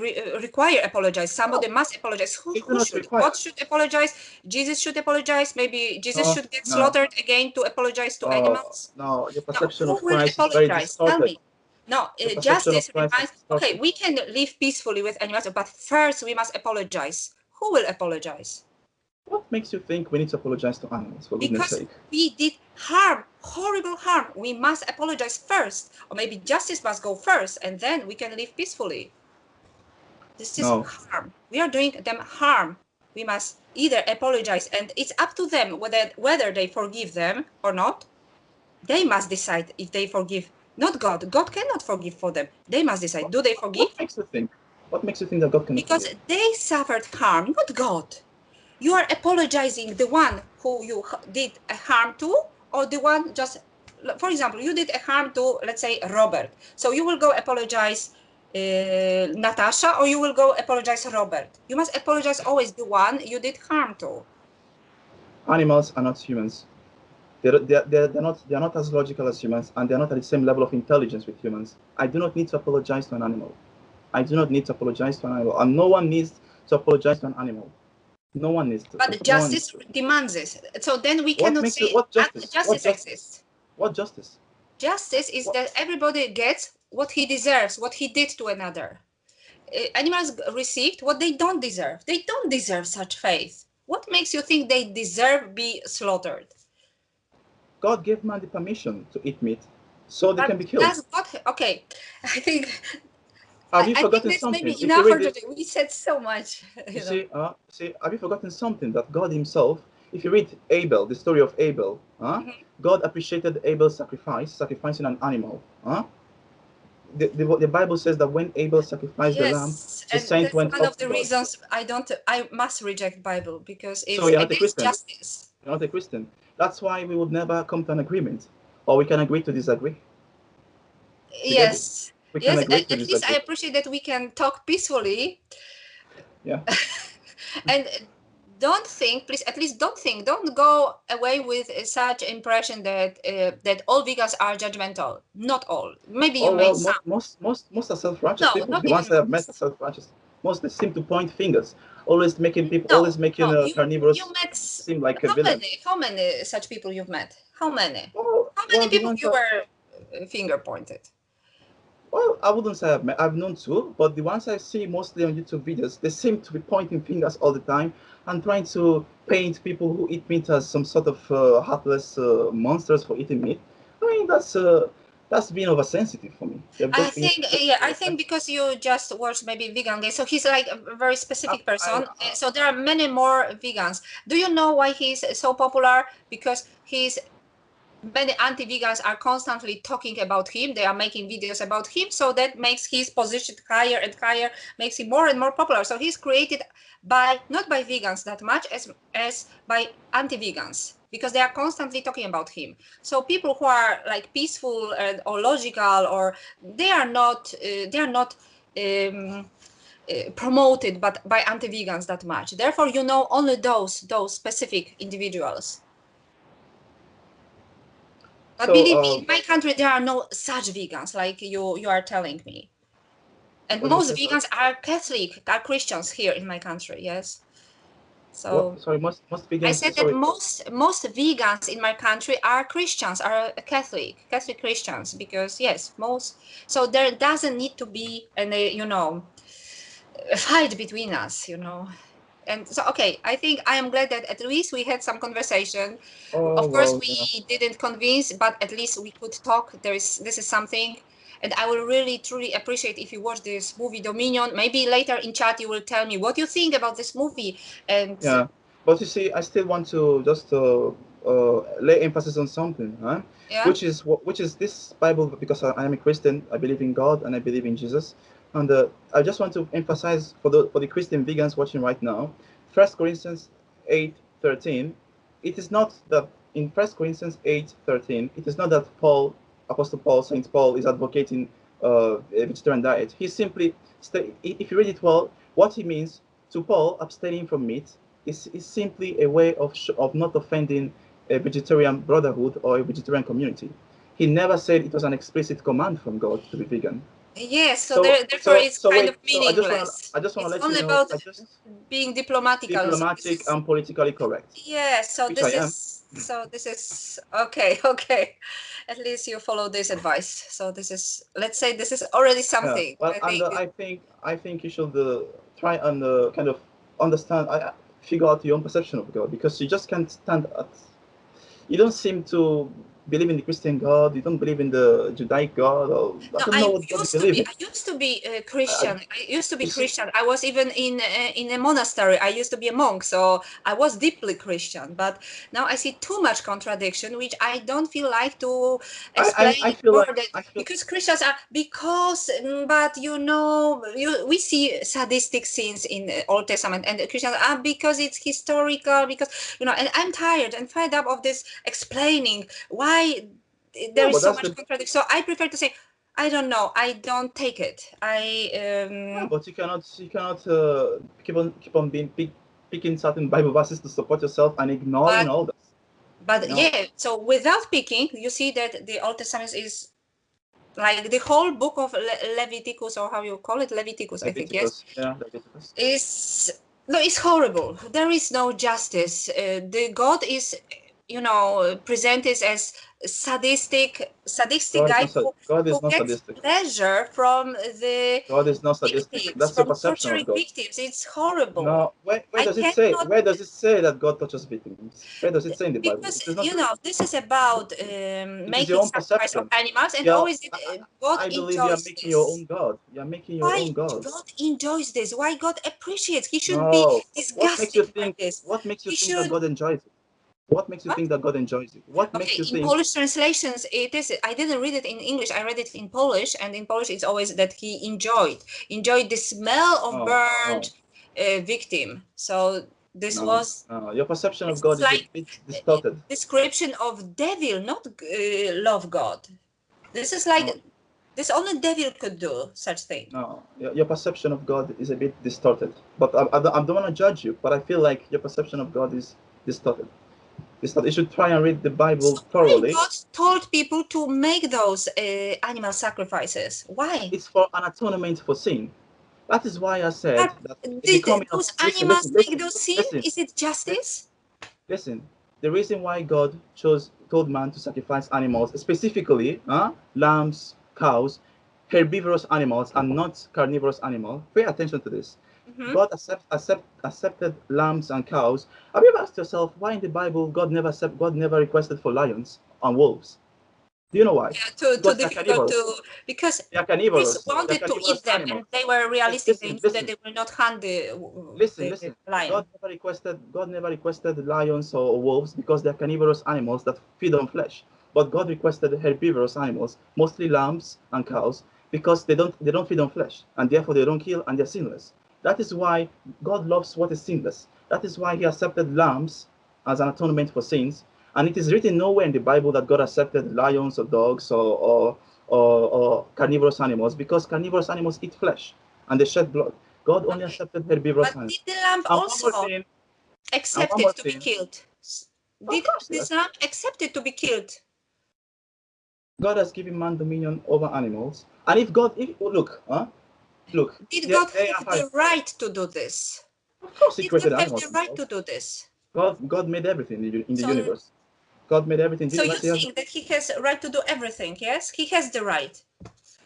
require apologize. Somebody
No,
must apologize.
they do
Who
not
should?
require.
God should apologize. Jesus should apologize. Maybe Jesus
No,
should get
no,
slaughtered again to apologize to animals.
no. Your
No,
perception
who
of
will
Christ is very
apologize? Tell
distorted.
me. No,
Your perception
justice
of Christ is
reminds. Okay,
distorted.
we can live peacefully with animals, but first we must apologize. Who will apologize?
What makes you think we need to apologize to animals, for goodness
Because
sake?
we did harm, horrible harm. We must apologize first, or maybe justice must go first, and then we can live peacefully. This is
No.
harm. We are doing them harm. We must either apologize, and it's up to them whether they forgive them or not. They must decide if they forgive. Not God. God cannot forgive for them. They must decide. Do they forgive?
What makes you think? What makes you think that God cannot
Because
forgive?
they suffered harm, not God. You are apologizing the one who you did a harm to, or the one just, for example, you did a harm to, let's say, Robert. So you will go apologize Natasha, or you will go apologize Robert. You must apologize always the one you did harm to.
Animals are not humans. They're not as logical as humans, and they're not at the same level of intelligence with humans. I do not need to apologize to an animal. I do not need to apologize to an animal, and no one needs to apologize to an animal. No one needs to.
But
No one needs
justice
to.
demands this. So then we
What
cannot
makes it?
say
What justice? What
justice
justice?
exists.
What justice?
Justice is
What?
that everybody gets what he deserves, what he did to another. Animals received what they don't deserve. They don't deserve such fate. What makes you think they deserve be slaughtered?
God gave man the permission to eat meat, so they
But
can be killed.
that's God. Okay, I think
Have you
I think
forgotten
that's
something?
maybe
If you
enough for
read it,
today. We said so much,
you
you know.
see, have you forgotten something that God Himself, if you read Abel, the story of Abel,
Mhm.
God appreciated Abel's sacrifice, sacrificing an animal. The Bible says that when Abel sacrificed the lamb,
Yes,
the
and
saint
that's
went
one
up
of
to
the
God.
reasons I must reject Bible because
So
it's
you're not a
against
Christian.
justice.
You're not a Christian. That's why we would never come to an agreement, or we can agree to disagree. You get it?
Yes,
We can
yes.
agree to
At least I
disagree.
appreciate that we can talk peacefully.
Yeah.
And don't think, please, at least don't go away with such impression that that all vegans are judgmental. Not all. Maybe you
Oh
made
well,
some.
most are self-righteous
No,
people.
not
The
even
ones that I've met are
most.
self-righteous. Most they seem to point fingers, always making people,
No,
always making
no. You
carnivorous
met
seem like a villain.
how many such people you've met? How many? How many
Well, the
people
ones
you
that
were finger pointed?
well, I wouldn't say I've met. I've known two, but the ones I see mostly on YouTube videos, they seem to be pointing fingers all the time and trying to paint people who eat meat as some sort of heartless monsters for eating meat. I mean, that's being oversensitive for me. They've
I
just been
think,
just
yeah, I think
oversensitive.
because you just watched maybe vegan guy, so he's like a very
I,
specific
I,
person. So there are many more vegans. Do you know why he's so popular? Because he's many anti-vegans are constantly talking about him. They are making videos about him, so that makes his position higher and higher, makes him more and more popular. So he's created by not by vegans that much as by anti-vegans because they are constantly talking about him. So people who are like peaceful or logical or they are not promoted but by anti-vegans that much. Therefore, you know only those specific individuals. But
so,
believe me, in my country, there are no such vegans like you are telling me. And
what did you
most
say? Sorry.
vegans are Catholic, are Christians here in my country. Yes.
What?
So
Sorry. Most
I
vegans.
said that
Sorry.
most vegans in my country are Christians, are Catholic Christians, because yes, most. So there doesn't need to be a fight between us, And so, okay, I think I am glad that at least we had some conversation.
Oh
Of course,
well. Yeah.
we didn't convince, but at least we could talk. This is something, and I will really truly appreciate if you watch this movie Dominion. Maybe later in chat you will tell me what you think about this movie. And
Yeah, but you see, I still want to just lay emphasis on something, huh?
yeah,
Which is this Bible, because I am a Christian. I believe in God and I believe in Jesus, and I just want to emphasize for the Christian vegans watching right now, 1 Corinthians 8:13. It is not that in 1 Corinthians 8:13. It is not that Apostle Paul, Saint Paul, is advocating a vegetarian diet. He simply, if you read it well, what he means to Paul, abstaining from meat is simply a way of not offending a vegetarian brotherhood or a vegetarian community. He never said it was an explicit command from God to be vegan.
yes. So
So
therefore,
so
it's
so
kind of
wait. So
meaningless.
I just wanna
It's
let you
only
know
about
I just
being diplomatical. So this
diplomatic
is
and politically correct,
yes.
which I am.
So this is okay. Okay, at least you follow this advice. So this is, let's say, this is already
Yeah.
something.
Well,
I
and
think.
I think you should try and kind of understand. figure out your own perception of God, because you just can't stand at. You don't seem to believe in the Christian God. You don't believe in the Judaic God. Or I
No,
don't know what God you believe in.
I used to be
I,
Christian. I used to be
you see,
Christian. I was even in a monastery. I used to be a monk, so I was deeply Christian. But now I see too much contradiction, which I don't feel like to
I
explain
feel
more.
like
That
I feel
because Christians are because, but you know, we see sadistic scenes in the Old Testament, and the Christians are because it's historical. Because you know, and I'm tired and fed up of this explaining why there
yeah,
is
but
so
that's
much
the
contradiction. So I prefer to say, I don't know. I don't take it.
yeah, but you cannot keep on picking certain Bible verses to support yourself and ignoring
but
all this. You know,
yeah. So without picking, you see that the Old Testament is like the whole book of Leviticus, or how you call it, Leviticus, I think. Yes,
Leviticus, yeah, Leviticus.
is no, it's horrible. There is no justice. The God is, you know, presented as sadistic guy
God
who
is not
gets
sadistic.
pleasure from the
God is not sadistic.
victims,
That's your
from
perception of
torturing
God.
victims. It's horrible.
No, where
I
does it say?
cannot,
Where does it say that God touches victims? Where does it say in the Bible?
because
It is not.
you know this is about
It is your
making
own
sacrifice of
perception.
animals, and
Yeah,
always God
I believe you are
enjoys
making your
this.
own God. You are making your
Why
own God.
God enjoys this? Why God appreciates? He should be
No. What makes you
disgusted by
think?
this.
What makes you
He
think that
should.
God enjoys it? What makes you
What?
think that God enjoys it? What makes
Okay,
you
in
think?
Polish translations, it is. I didn't read it in English. I read it in Polish, and in Polish, it's always that he enjoyed the smell of
No,
burned
no,
victim. So this
no,
was.
no. Your perception of
This
God
is
is a
like
bit distorted.
description of devil, not love God. This is
No,
like this only devil could do such thing.
no. Your perception of God is a bit distorted. But I don't want to judge you. But I feel like your perception of God is distorted. Distorted. You should try and read the
So
Bible
why
thoroughly.
God told people to make those animal sacrifices? Why?
It's for an atonement for sin. That is why I said
But
that the
did
coming of
those
listen,
animals
listen,
make
listen,
those sin?
listen,
Is it
listen,
justice?
listen. The reason why God told man to sacrifice animals, specifically lambs, cows, herbivorous animals, and not carnivorous animals. Pay attention to this.
Hmm.
God accepted lambs and cows. Have you ever asked yourself why in the Bible God never requested for lions and wolves? Do you know why?
Yeah, too
Because they're
difficult
carnivorous.
to because
They are
priests
carnivorous. They are
wanted to eat
carnivorous
them,
animals.
and they were realistic. They
Listen,
knew that
listen.
they will not hunt
Listen,
the
listen.
lion.
God never requested lions or wolves because they're carnivorous animals that feed on flesh. But God requested herbivorous animals, mostly lambs and cows, because they don't feed on flesh, and therefore they don't kill and they're sinless. That is why God loves what is sinless. That is why He accepted lambs as an atonement for sins. And it is written nowhere in the Bible that God accepted lions or dogs or carnivorous animals, because carnivorous animals eat flesh and they shed blood. God only
Okay,
accepted herbivorous
but
animals.
did the lamb
And one more
also
thing, and
accept
one
it
more
to be
thing.
killed?
Of
Did
course,
this
yes.
lamb accept it to be killed?
God has given man dominion over animals. And if look,
Did
there,
God
there
have
are five.
the right to do this?
Of course, He
Did God
created
have
animals
the right to
himself.
do this?
God made everything in the
So,
universe. God made everything in the
so you
universe. He has,
think that he has a right to do everything? Yes, he has the right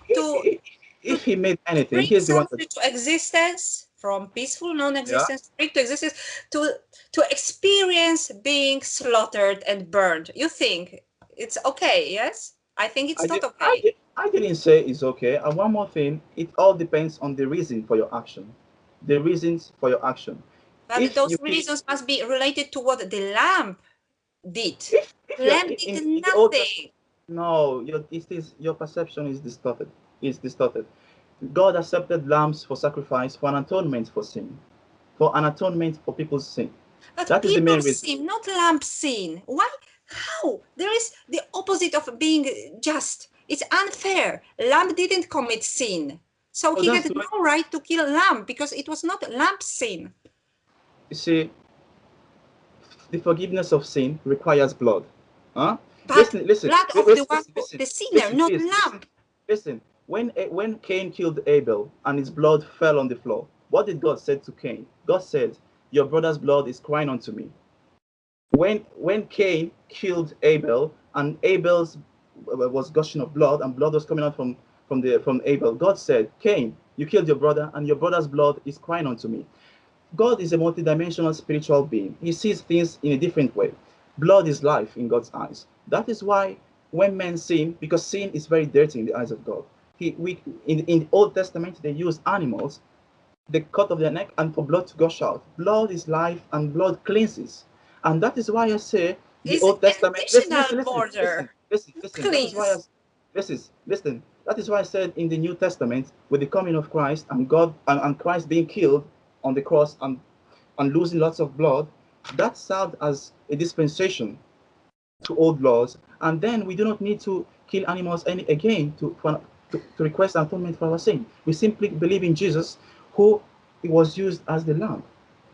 if,
to
if,
to,
if He made
to
anything,
bring
He's the one that.
something to existence from peaceful
Yeah,
non-existence, bring to existence to experience being slaughtered and burned. You think it's okay? Yes, I think it's
I
not
did. I
okay.
did. I didn't say it's okay. And one more thing, it all depends on the reason for your action. The reasons for your action.
But
If
those
you kill,
reasons must be related to what the lamb did.
if
The
you're
lamb did
in the Old
nothing.
Testament, no, your perception is distorted. Is distorted. God accepted lambs for sacrifice for an atonement for sin, for an atonement for people's sin.
But
That is the
people
main reason.
sin, not lamb sin. Why? How? There is the opposite of being just. It's unfair. Lamb didn't commit sin. So
Oh,
he
that's
had
good.
no right to kill lamb because it was not lamb sin.
You see, the forgiveness of sin requires blood. Huh?
But
Listen, listen,
blood
wait,
of the
wait,
one
listen,
who,
listen,
the sinner,
listen,
not
please,
lamb.
listen, listen. When Cain killed Abel and his blood fell on the floor, what did God say to Cain? God said, "Your brother's blood is crying unto me." When Cain killed Abel and Abel's was gushing of blood and blood was coming out from Abel, God said, "Cain, you killed your brother and your brother's blood is crying unto me." God is a multidimensional spiritual being. He sees things in a different way. Blood is life in God's eyes. That is why when men sin, because sin is very dirty in the eyes of God. In the Old Testament they use animals, the cut of their neck, and for blood to gush out. Blood is life, and blood cleanses. And that is why I say the
Is
Old Testament. Listen,
additional
listen, listen, listen,
border
listen, listen. That is why I
cleans.
listen. That is why I said in the New Testament, with the coming of Christ and God and Christ being killed on the cross and losing lots of blood, that served as a dispensation to old laws, and then we do not need to kill animals any again to request atonement for our sin. We simply believe in Jesus, who was used as the lamb.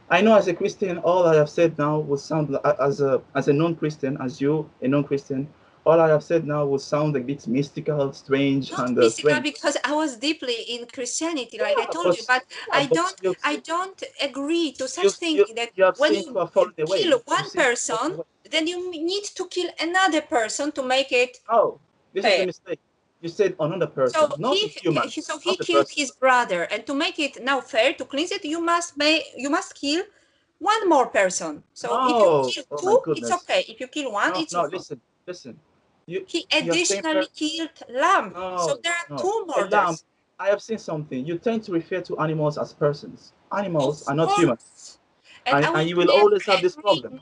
I know as a Christian, all I have said now will sound as a non-Christian, as you a non-Christian, all I have said now will sound a bit mystical, strange,
Not
and
mystical,
strange.
because I was deeply in Christianity, like I
Yeah,
told you, but
yeah, but
I don't agree to
you
such
you
thinking that
you have
when
seen
you
to have fallen away.
kill
You
one
seem to have fallen
person,
away.
then you need to kill another person to make it
Oh, this is the
fair.
mistake. You said another
So
person, not a human,
he
not a
killed
person.
his brother, and to make it now fair, to cleanse it, you must kill one more person. So if you
No,
kill
oh my
two, it's
goodness.
okay. If you kill one,
No,
it's
no,
wrong.
listen, listen. You
He
you are saying
additionally killed lamb. So
no,
there are
no.
two
A lamb.
murders.
I have seen something. You tend to refer to animals as persons.
Of
Animals are not human,
course. And I
and
will
you will
never
always have this
agree
problem. You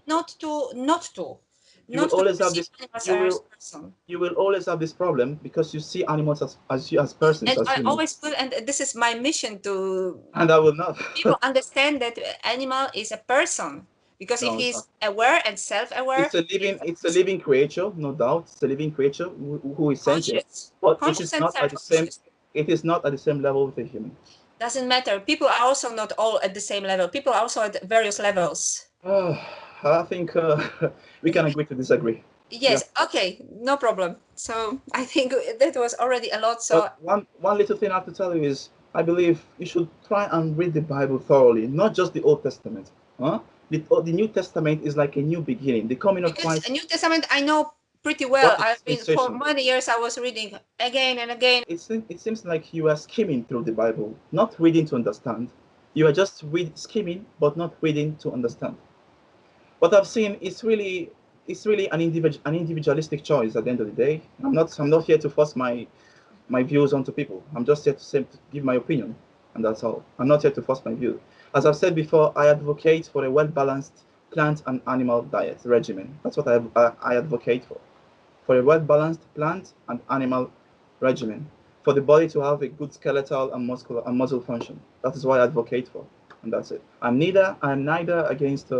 will
not to
always have
perceive
this.
animals
You
as
will
person.
you will always have this problem because you see animals as persons,
And
as
I
humans,
always will, and this is my mission to
and I will not.
people understand that animal is a person, because if
No, it's
he's
not.
aware and self-aware, he's a
It's a
person.
living creature, no doubt. It's a living creature who is sentient,
Conscious,
but it
conscious
is
and
not at the same.
self-conscious.
It is not at the same level with a human.
Doesn't matter. People are also not all at the same level. People are also at various levels.
I think we can agree to disagree. Yeah.
Yes, okay, no problem. So I think that was already a lot. So
But one little thing I have to tell you is I believe you should try and read the Bible thoroughly, not just the Old Testament. Huh? The New Testament is like a new beginning. The coming of
because
Christ,
New Testament I know pretty well.
what a
I've been for
dispensation.
many years. I was reading again and again.
It seems like you are skimming through the Bible, not reading to understand. You are just skimming, but not reading to understand. What I've seen is really an individualistic choice at the end of the day. I'm not here to force my views onto people. I'm just here to, to give my opinion, and that's all. I'm not here to force my view. As I've said before, I advocate for a well-balanced plant and animal diet regimen. That's what I advocate for a well-balanced plant and animal regimen, for the body to have a good skeletal and muscular and muscle function. That is what I advocate for, and that's it. I'm neither against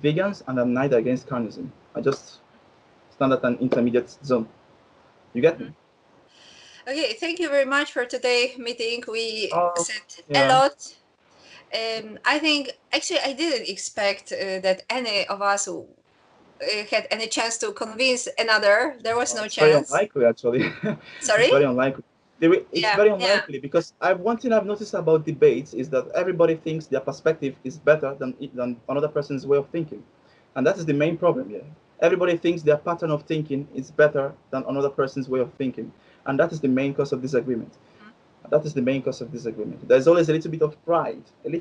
vegans, and I'm neither against carnism. I just stand at an intermediate zone. You get me?
Mhm. Okay, thank you very much for today meeting. We
Oh,
said a
yeah.
lot. I think actually I didn't expect that any of us had any chance to convince another. There was no
It's very
chance.
unlikely, actually. It's
Sorry?
very unlikely. It's
Yeah,
very
yeah.
unlikely because one thing I've noticed about debates is that everybody thinks their perspective is better than another person's way of thinking, and that is the main problem here. Everybody thinks their pattern of thinking is better than another person's way of thinking, and that is the main cause of disagreement. That is the main cause of disagreement. There's always a little bit of pride in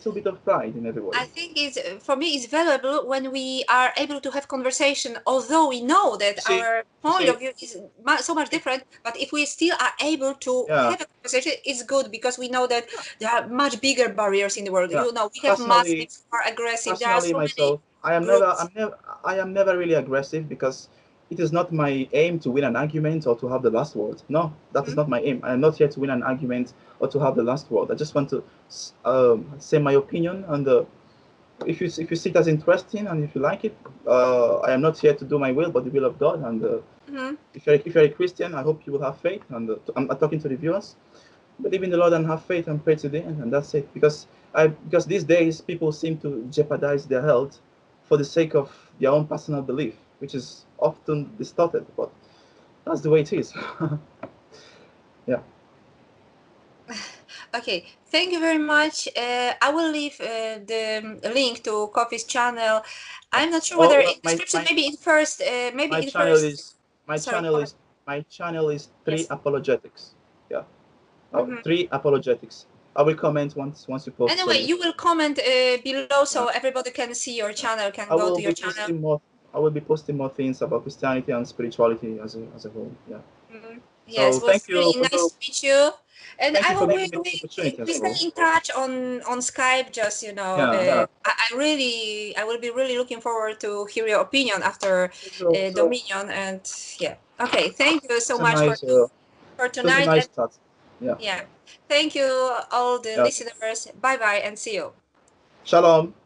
everybody.
I think it's for me it's valuable when we are able to have conversation, although we know that
You see,
our
you
point of
see,
view is so much
it,
different. But if we still are able to
yeah,
have a conversation, it's good, because we know that there are much bigger barriers in the world.
yeah.
You know, we have
Personally,
Muslims who are aggressive. There are
personally
so many
myself,
groups.
I am never really aggressive because it is not my aim to win an argument or to have the last word. No, that is
Mhm.
not my aim. I am not here to win an argument or to have the last word. I just want to say my opinion, and if you see it as interesting and if you like it, I am not here to do my will but the will of God. And
Mhm.
if you're a Christian, I hope you will have faith. And I'm talking to the viewers. Believe in the Lord and have faith and pray to the end, and that's it. Because these days people seem to jeopardize their health for the sake of their own personal belief, which is often distorted. But that's the way it is. Yeah.
Okay, thank you very much. I will leave the link to Kofi's channel. I'm not sure
Oh
whether
well,
in description, maybe
my
in
channel
first.
is my
Sorry,
channel
go ahead.
is my channel is three
Yes.
apologetics. Yeah. Oh,
Mhm.
three apologetics. I will comment once you post
Anyway,
some.
you will comment below so
Yeah.
everybody can see your channel, can
I
go
will
to your
be
channel.
posting more. I will be posting more things about Christianity and spirituality as a whole. Yeah.
Yes,
So
it was
thank you
really
for
nice to meet you, and
thank
I
you for
hope
giving me this opportunity
we
as
stay
well.
in touch on Skype. Just
Yeah.
I will be really looking forward to hear your opinion after
So
Dominion, and yeah. Okay, thank you so
it's a
much
nice
for
it was a
tonight,
nice
and
start. Yeah.
yeah, thank you all the
Yeah.
listeners. Bye bye, and see you.
Shalom.